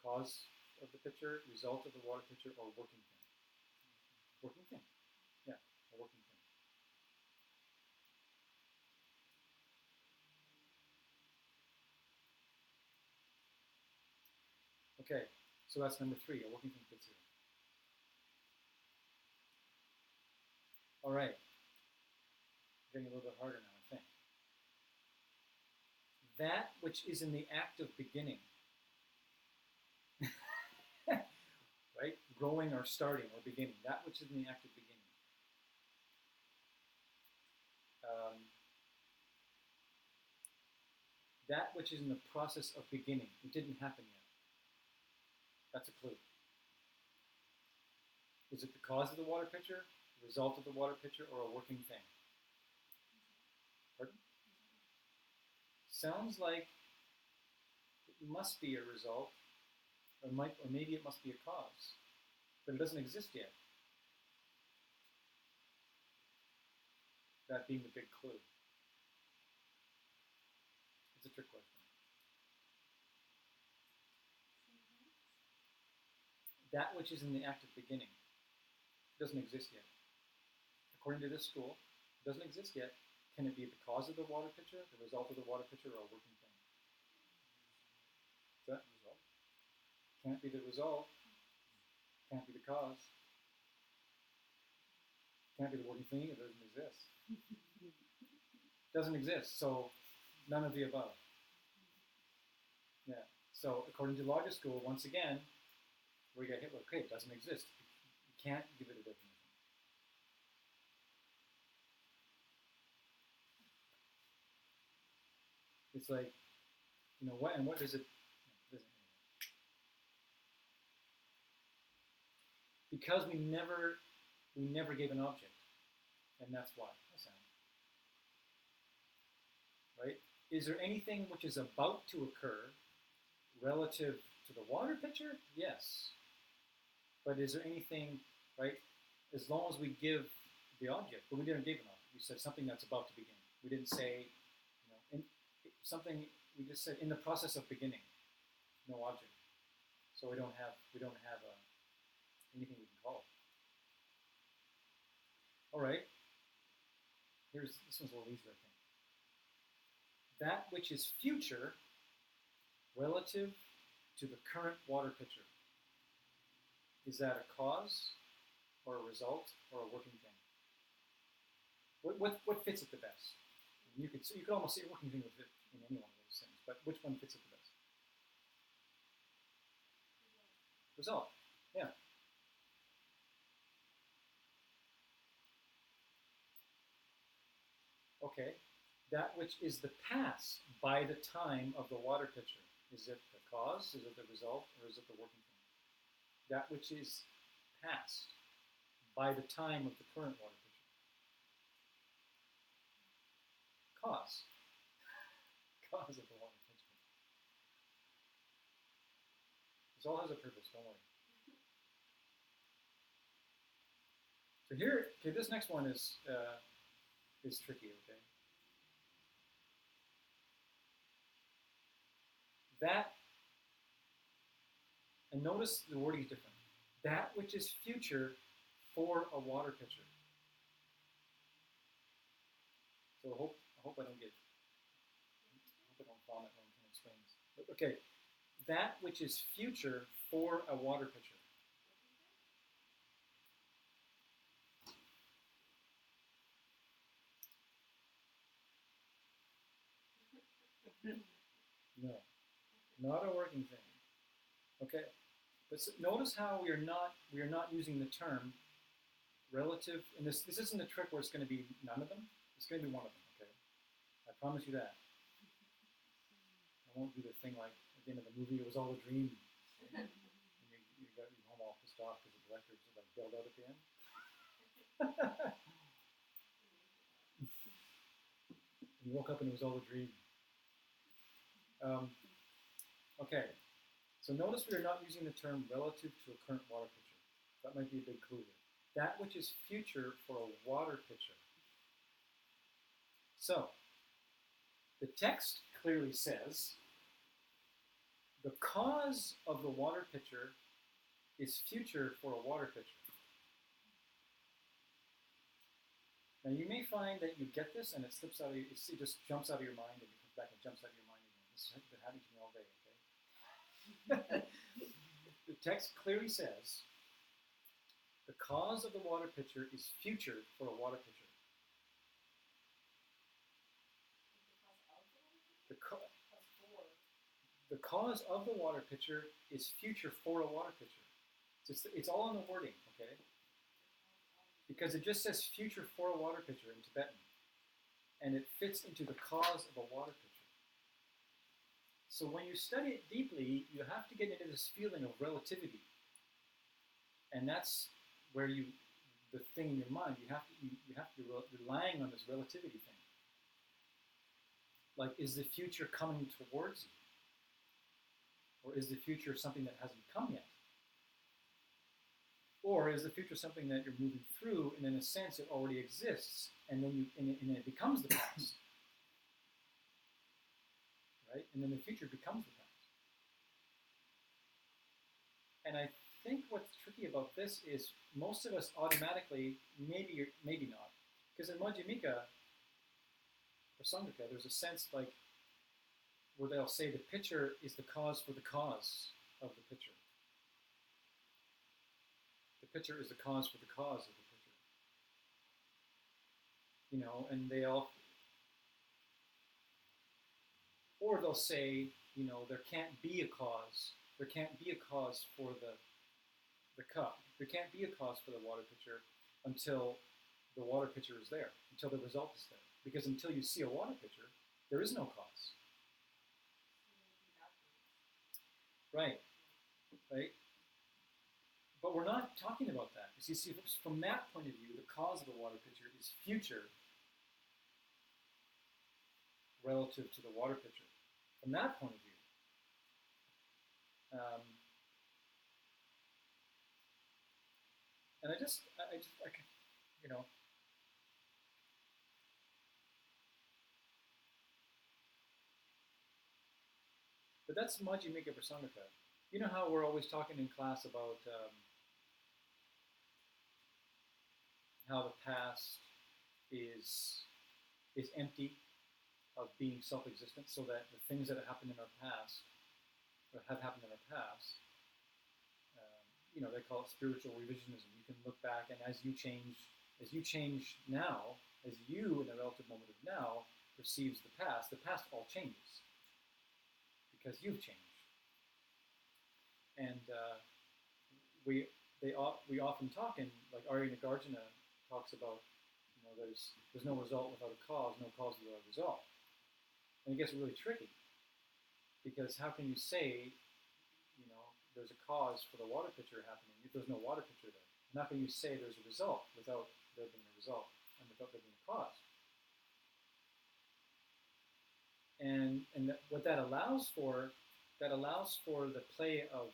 Cause of the pitcher, result of the water pitcher, or working thing? Working thing. Yeah, a working thing. Okay, so that's number three, a working thing fits here. All right, getting a little bit harder now, I think. That which is in the act of beginning, right? Growing or starting or beginning, that which is in the act of beginning. That which is in the process of beginning, it didn't happen yet. That's a clue. Is it the cause of the water pitcher, the result of the water pitcher, or a working thing? Pardon? Sounds like it must be a result, or maybe it must be a cause, but it doesn't exist yet. That being the big clue. It's a trick question. That which is in the act of beginning doesn't exist yet. According to this school, it doesn't exist yet. Can it be the cause of the water pitcher, the result of the water pitcher, or a working thing? Is that the result? Can't be the result. Can't be the cause. Can't be the working thing. It doesn't exist. Doesn't exist. So none of the above. Yeah. So according to logic school, once again, we get hit with, okay, it doesn't exist. You can't give it a definition. It's like, what does it? Because we never gave an object, and that's why. Right? Is there anything which is about to occur relative to the water pitcher? Yes. But is there anything, right? As long as we give the object, but we didn't give an object. We said something that's about to begin. We didn't say, something. We just said in the process of beginning, no object. So we don't have anything we can call it. All right. This one's a little easier, I think. That which is future relative to the current water pitcher. Is that a cause or a result or a working thing? What fits it the best? You could almost say a working thing with it in any one of those things, but which one fits it the best? Result. Yeah. Okay. That which is the past by the time of the water pitcher. Is it the cause? Is it the result? Or is it the working thing? That which is past by the time of the current water pitcher. Cause. Cause of the water pitcher. This all has a purpose, don't worry. So here, okay, this next one is tricky, okay? That, and notice the wording is different. That which is future for a water pitcher. So I hope I don't vomit when I'm trying to explain this. But, okay, that which is future for a water pitcher. No, not a working thing. Okay, but notice how we are not using the term relative. And this isn't a trick where it's going to be none of them. It's going to be one of them. Okay, I promise you that. I won't do the thing like at the end of the movie. It was all a dream. And you got your home all pissed off because the director just like bailed out at the end. You woke up and it was all a dream. Okay, so notice we are not using the term relative to a current water pitcher. That might be a big clue here. That which is future for a water pitcher. So, the text clearly says, the cause of the water pitcher is future for a water pitcher. Now you may find that you get this and it slips out of it just jumps out of your mind and it comes back and jumps out of your mind again. This has been happening to me all day, okay? The text clearly says, the cause of the water pitcher is future for a water pitcher. The cause of the water pitcher is future for a water pitcher. It's all in the wording, okay? Because it just says future for a water pitcher in Tibetan. And it fits into the cause of a water pitcher. So when you study it deeply, you have to get into this feeling of relativity. And that's where the thing in your mind, you have to be relying on this relativity thing. Like, is the future coming towards you? Or is the future something that hasn't come yet? Or is the future something that you're moving through, and in a sense it already exists, and then it becomes the past? Right? And then the future becomes the past. And I think what's tricky about this is most of us automatically, maybe not, because in Madhyamika or Sangika, there's a sense like where they'll say the pitcher is the cause for the cause of the pitcher. The pitcher is the cause for the cause of the pitcher. and or they'll say, there can't be a cause. There can't be a cause for the cup. There can't be a cause for the water pitcher until the water pitcher is there, until the result is there. Because until you see a water pitcher, there is no cause. Right. Right? But we're not talking about that. You see, from that point of view, the cause of the water pitcher is future relative to the water pitcher. From that point of view. And I can. But that's Majjhimika Prasangika. You know how we're always talking in class about how the past is empty of being self-existent, so that the things that have happened in our past, or have happened in our past, they call it spiritual revisionism. You can look back, and as you change now, as you, in the relative moment of now, perceives the past all changes because you've changed. And we often talk in, like Arya Nagarjuna talks about, there's no result without a cause, no cause without a result. And it gets really tricky, because how can you say, there's a cause for the water pitcher happening if there's no water pitcher there? And how can you say there's a result without there being a result and without there being a cause? And what that allows for the play of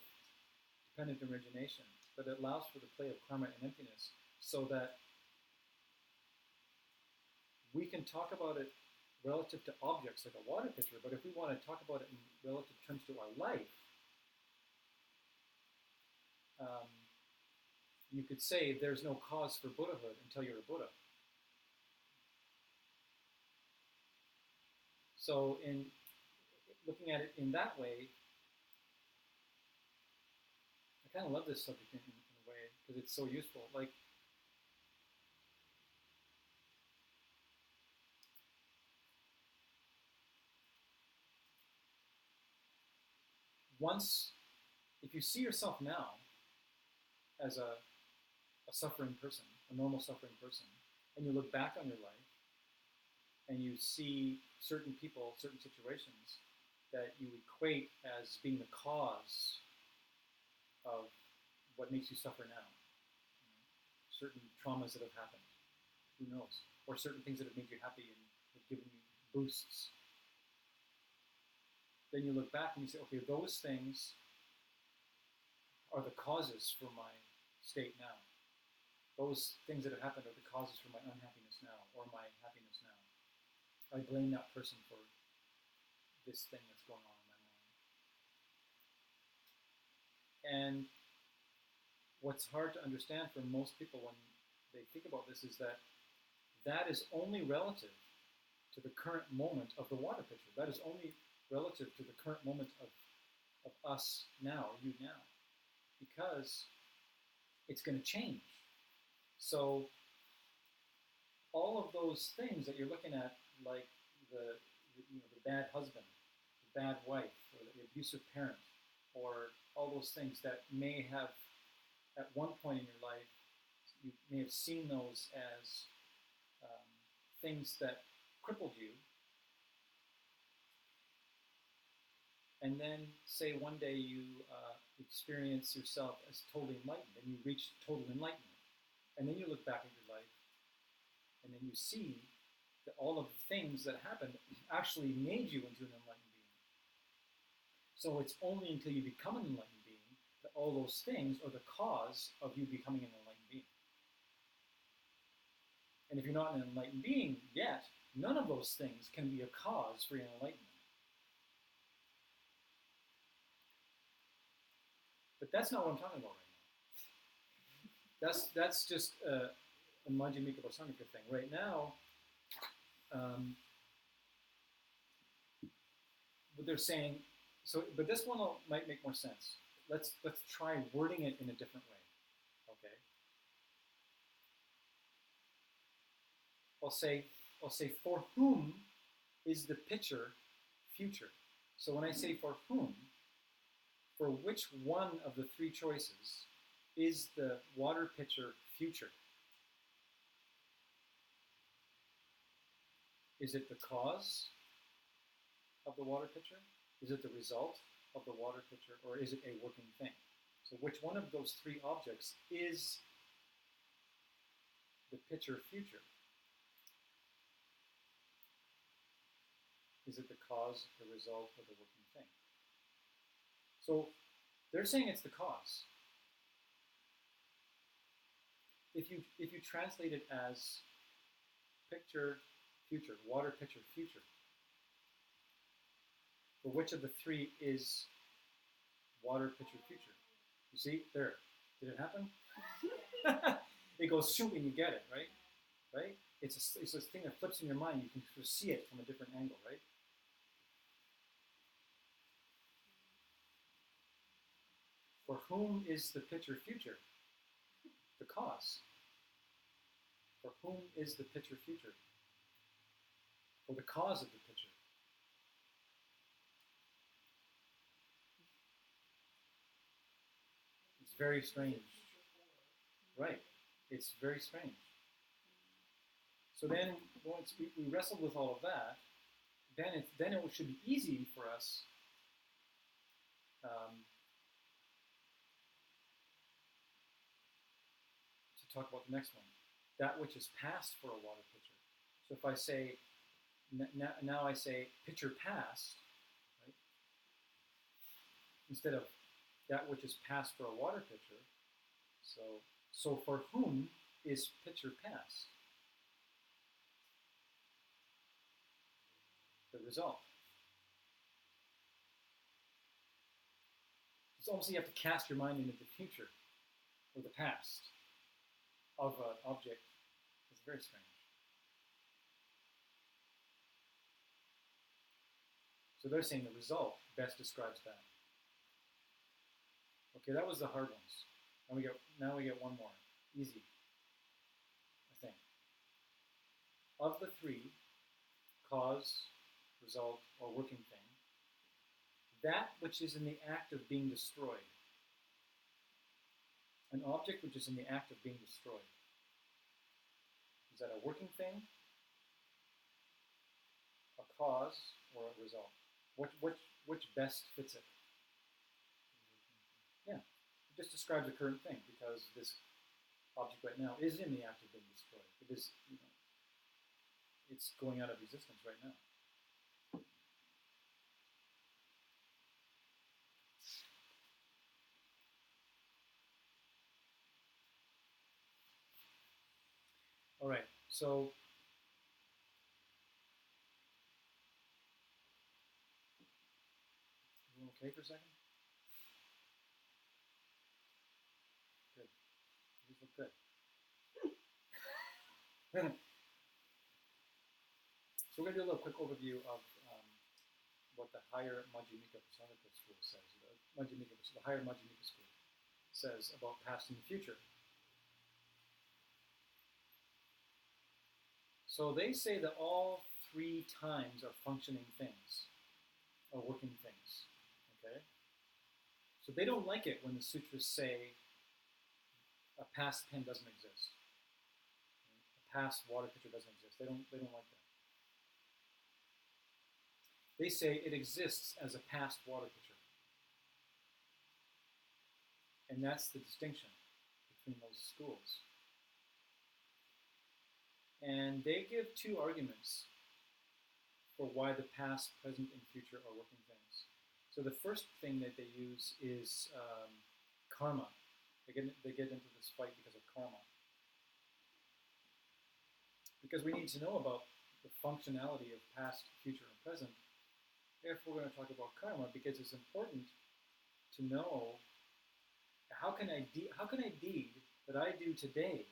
dependent origination, but it allows for the play of karma and emptiness, so that we can talk about it relative to objects like a water pitcher, but if we want to talk about it in relative terms to our life, you could say there's no cause for Buddhahood until you're a Buddha. So in looking at it in that way, I kind of love this subject in a way, because it's so useful. Like, if you see yourself now as a suffering person, a normal suffering person, and you look back on your life, and you see certain people, certain situations that you equate as being the cause of what makes you suffer now. Certain traumas that have happened, who knows? Or certain things that have made you happy and have given you boosts. Then you look back and you say, okay, those things are the causes for my state now. Those things that have happened are the causes for my unhappiness now, or my happiness now. I blame that person for this thing that's going on in my mind. And what's hard to understand for most people when they think about this is that that is only relative to the current moment of the water pitcher. That is only relative to the current moment of us now, or you now. Because it's going to change. So all of those things that you're looking at, like the bad husband, the bad wife, or the abusive parent, or all those things that may have, at one point in your life, you may have seen those as things that crippled you, and then say one day you experience yourself as totally enlightened, and you reach total enlightenment. And then you look back at your life, and then you see that all of the things that happened actually made you into an enlightened being. So it's only until you become an enlightened being that all those things are the cause of you becoming an enlightened being. And if you're not an enlightened being yet, none of those things can be a cause for your enlightenment. But that's not what I'm talking about right now. That's just a Majjhimika Prasangika thing. Right now, what they're saying, but this one might make more sense. Let's try wording it in a different way. Okay. I'll say for whom is the pitcher future? So when I say for whom, for which one of the three choices is the water pitcher future? Is it the cause of the water pitcher? Is it the result of the water pitcher? Or is it a working thing? So which one of those three objects is the pitcher future? Is it the cause, the result, or the working thing? So they're saying it's the cause. If you translate it as pitcher future, water pitcher future, for which of the three is water pitcher future? You see, there. Did it happen? It goes shoot and you get it, right? Right? It's a thing that flips in your mind. You can sort of see it from a different angle, right? For whom is the pitcher future? The cause. For whom is the pitcher future? For the cause of the pitcher. It's very strange. Right. It's very strange. So then, once we wrestled with all of that, then it should be easy for us to talk about the next one. That which is passed for a water pitcher. So if I say, now I say pitcher passed, right? Instead of that which is passed for a water pitcher. So for whom is pitcher passed? The result. It's almost like you have to cast your mind into the future or the past of an object. It's very strange. So they're saying the result best describes that. Okay, that was the hard ones. Now we get one more. Easy, I think. Of the three, cause, result, or working thing, that which is in the act of being destroyed. An object which is in the act of being destroyed. Is that a working thing, a cause, or a result? Which best fits it? Yeah, it just describes a current thing because this object right now is in the act of being destroyed. It is, it's going out of existence right now. All right, so everyone okay for a second? Good. These look good. So we're going to do a little quick overview of what the higher Madhyamika Prasangika school says. The higher Madhyamika school says about past and the future. So they say that all three times are functioning things, are working things. Okay? So they don't like it when the sutras say a past pen doesn't exist. A past water pitcher doesn't exist. They don't like that. They say it exists as a past water pitcher. And that's the distinction between those schools. And they give two arguments for why the past, present, and future are working things. So the first thing that they use is karma. They get into this fight because of karma. Because we need to know about the functionality of past, future, and present if we're going to talk about karma, because it's important to know how can a deed that I do today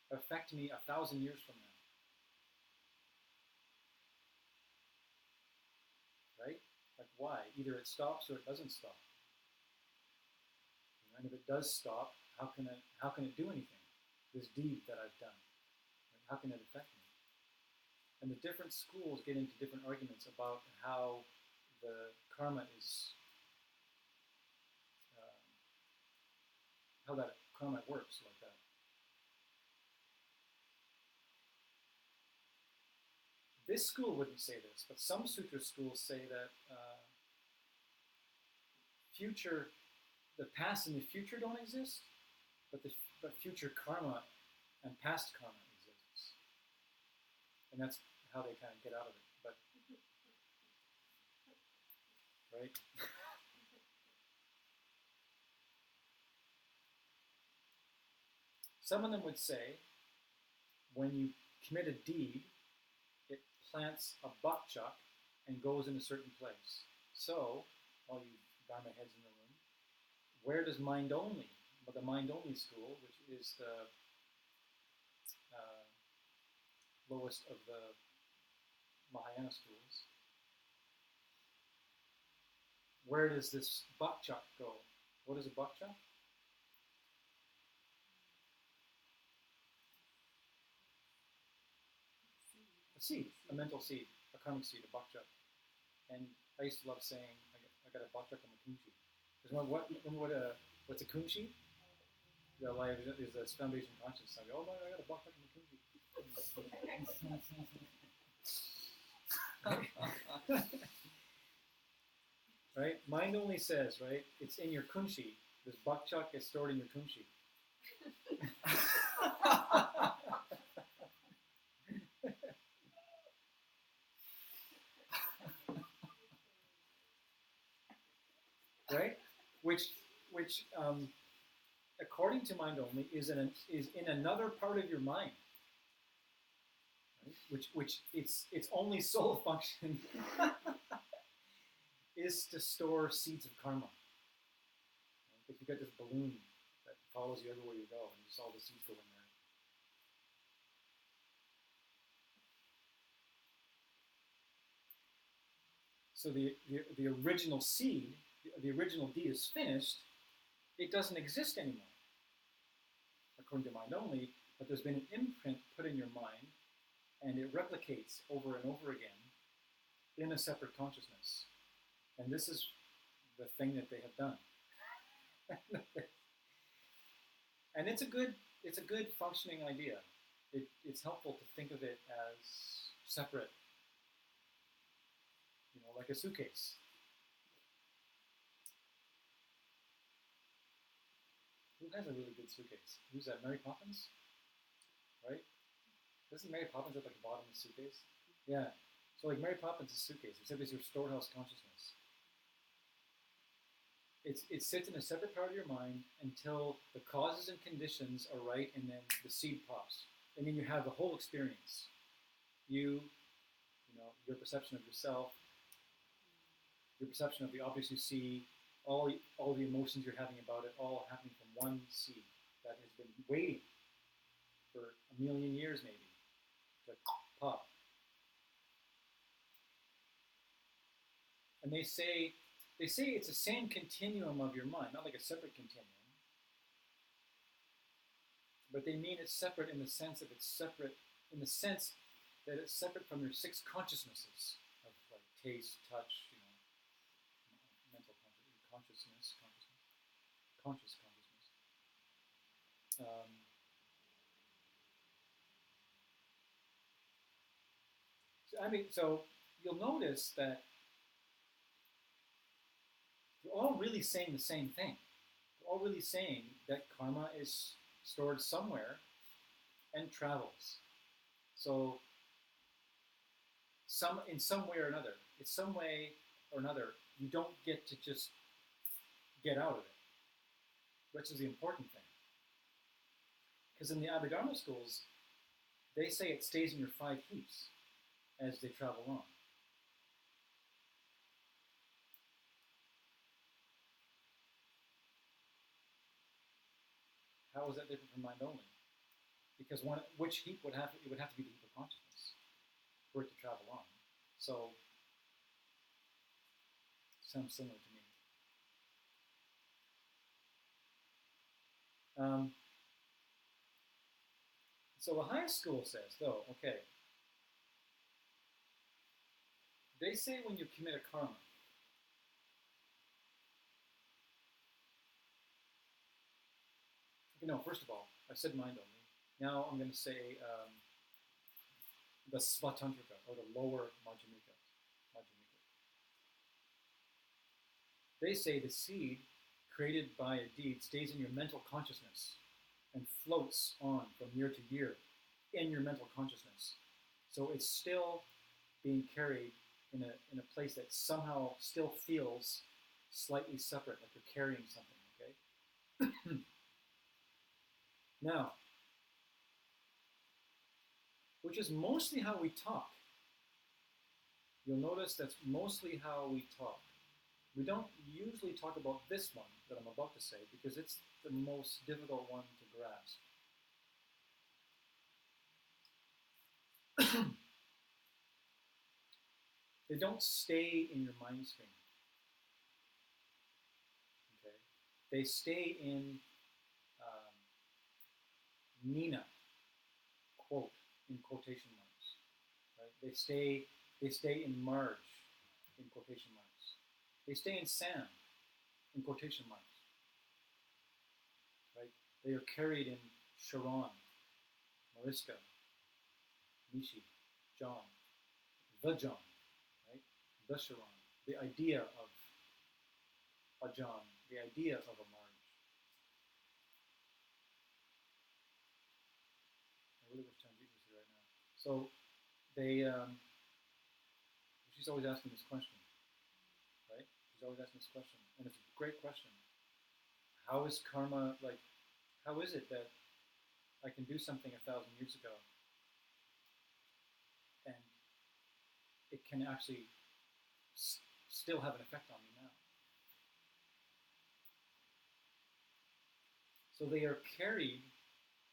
affect me 1,000 years from now? Right? Like why? Either it stops or it doesn't stop. And if it does stop, how can it do anything? This deed that I've done. Right? How can it affect me? And the different schools get into different arguments about how the karma is, how that karma works like that. This school wouldn't say this, but some sutra schools say that the past and the future don't exist, but future karma and past karma exists, and that's how they kind of get out of it. But right. Some of them would say, when you commit a deed, it plants a buckchuck and goes in a certain place. So, all you Dharma heads in the room, where does mind only, well, the mind only school, which is the lowest of the Mahayana schools, where does this buckchuck go? What is a buckchuck? A seed, a mental seed, a karmic seed, a buckchuck. And I used to love saying, I got a buckchuck on my kunshi. Because what's a kunshi? The life is this foundation consciousness. I go, oh, I got a buckchuck on my kunshi. Right? Mind only says, right? It's in your kunshi. This buckchuck is stored in your kunshi. Right? Which according to mind only, is in another part of your mind. Right? Which its only sole function is to store seeds of karma. Right? If you got this balloon that follows you everywhere you go, and just all the seeds go in there. So the original seed, the original deed is finished. It doesn't exist anymore, according to mind only. But there's been an imprint put in your mind, and it replicates over and over again in a separate consciousness. And this is the thing that they have done. And it's a good functioning idea. It's helpful to think of it as separate, like a suitcase. Who has a really good suitcase? Who's that? Mary Poppins? Right? Isn't Mary Poppins at the bottom of the suitcase? Yeah. So like Mary Poppins' suitcase, except it's your storehouse consciousness. It sits in a separate part of your mind until the causes and conditions are right, and then the seed pops. And then you have the whole experience. Your perception of yourself, your perception of the objects you see, all the emotions you're having about it, all happening from one seed that has been waiting for 1,000,000 years maybe to pop. And they say it's the same continuum of your mind, not like a separate continuum. But they mean it's separate in the sense that it's separate from your 6 consciousnesses of like taste, touch, mental conscious consciousness. So you'll notice that they're all really saying the same thing. They're all really saying that karma is stored somewhere and travels. So in some way or another, you don't get to just get out of it, which is the important thing. Because in the Abhidharma schools, they say it stays in your 5 heaps as they travel on. How is that different from mind only? Because which heap it would have to be the heap of consciousness for it to travel on. So sounds similar to me. So the high school says, though, okay, they say when you commit a karma, no, first of all, I said mind only. Now I'm going to say the Svatantrika, or the lower Madhyamika. They say the seed created by a deed stays in your mental consciousness and floats on from year to year in your mental consciousness. So it's still being carried in a place that somehow still feels slightly separate, like you're carrying something, okay? Now, which is mostly how we talk. You'll notice that's mostly how we talk. We don't usually talk about this one that I'm about to say because it's the most difficult one to grasp. They don't stay in your mind stream. Okay? They stay in Nina, quote, in quotation marks. Right? They stay in Marge, in quotation marks. They stay in Sam, in quotation marks. Right? They are carried in Sharon, Mariska, Nishi, John, the John, right? The Sharon, the idea of a John, the idea of a Marge. I really wish Tanjeet was here right now. So they, she's always asking this question, right? She's always asking this question, and it's a great question. How is karma, like, how is it that I can do something 1,000 years ago and it can actually still have an effect on me now? So they are carried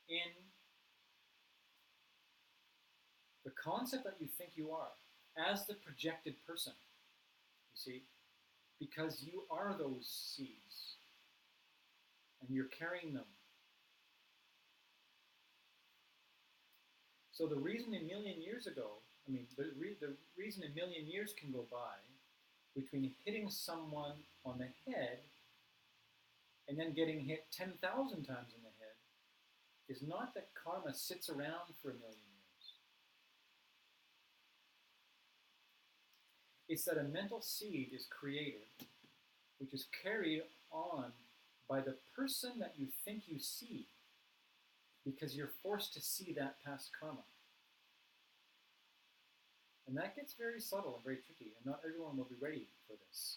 in the concept that you think you are as the projected person, you see, because you are those seeds and you're carrying them. So the reason a million years ago, the reason a million years can go by between hitting someone on the head and then getting hit 10,000 times in the head is not that karma sits around for a million years. It's that a mental seed is created, which is carried on by the person that you think you see, because you're forced to see that past karma. And that gets very subtle and very tricky, and not everyone will be ready for this.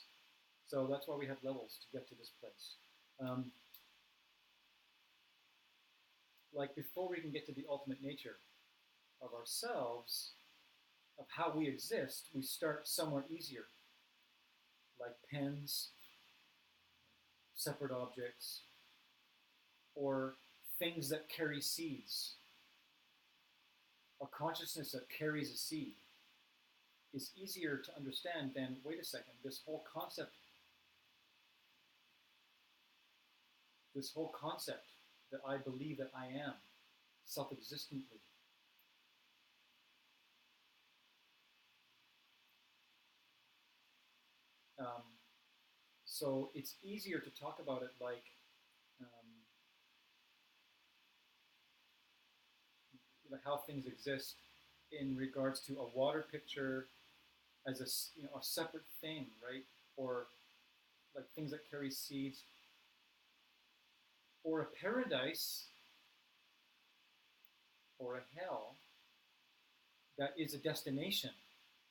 So that's why we have levels to get to this place. Like before we can get to the ultimate nature of ourselves, of how we exist, we start somewhere easier, like pens, separate objects, or things that carry seeds. A consciousness that carries a seed is easier to understand than, wait a second, this whole concept that I believe that I am, self-existently. So it's easier to talk about it like how things exist in regards to a water picture as a separate thing, right? Or like things that carry seeds, or a paradise, or a hell that is a destination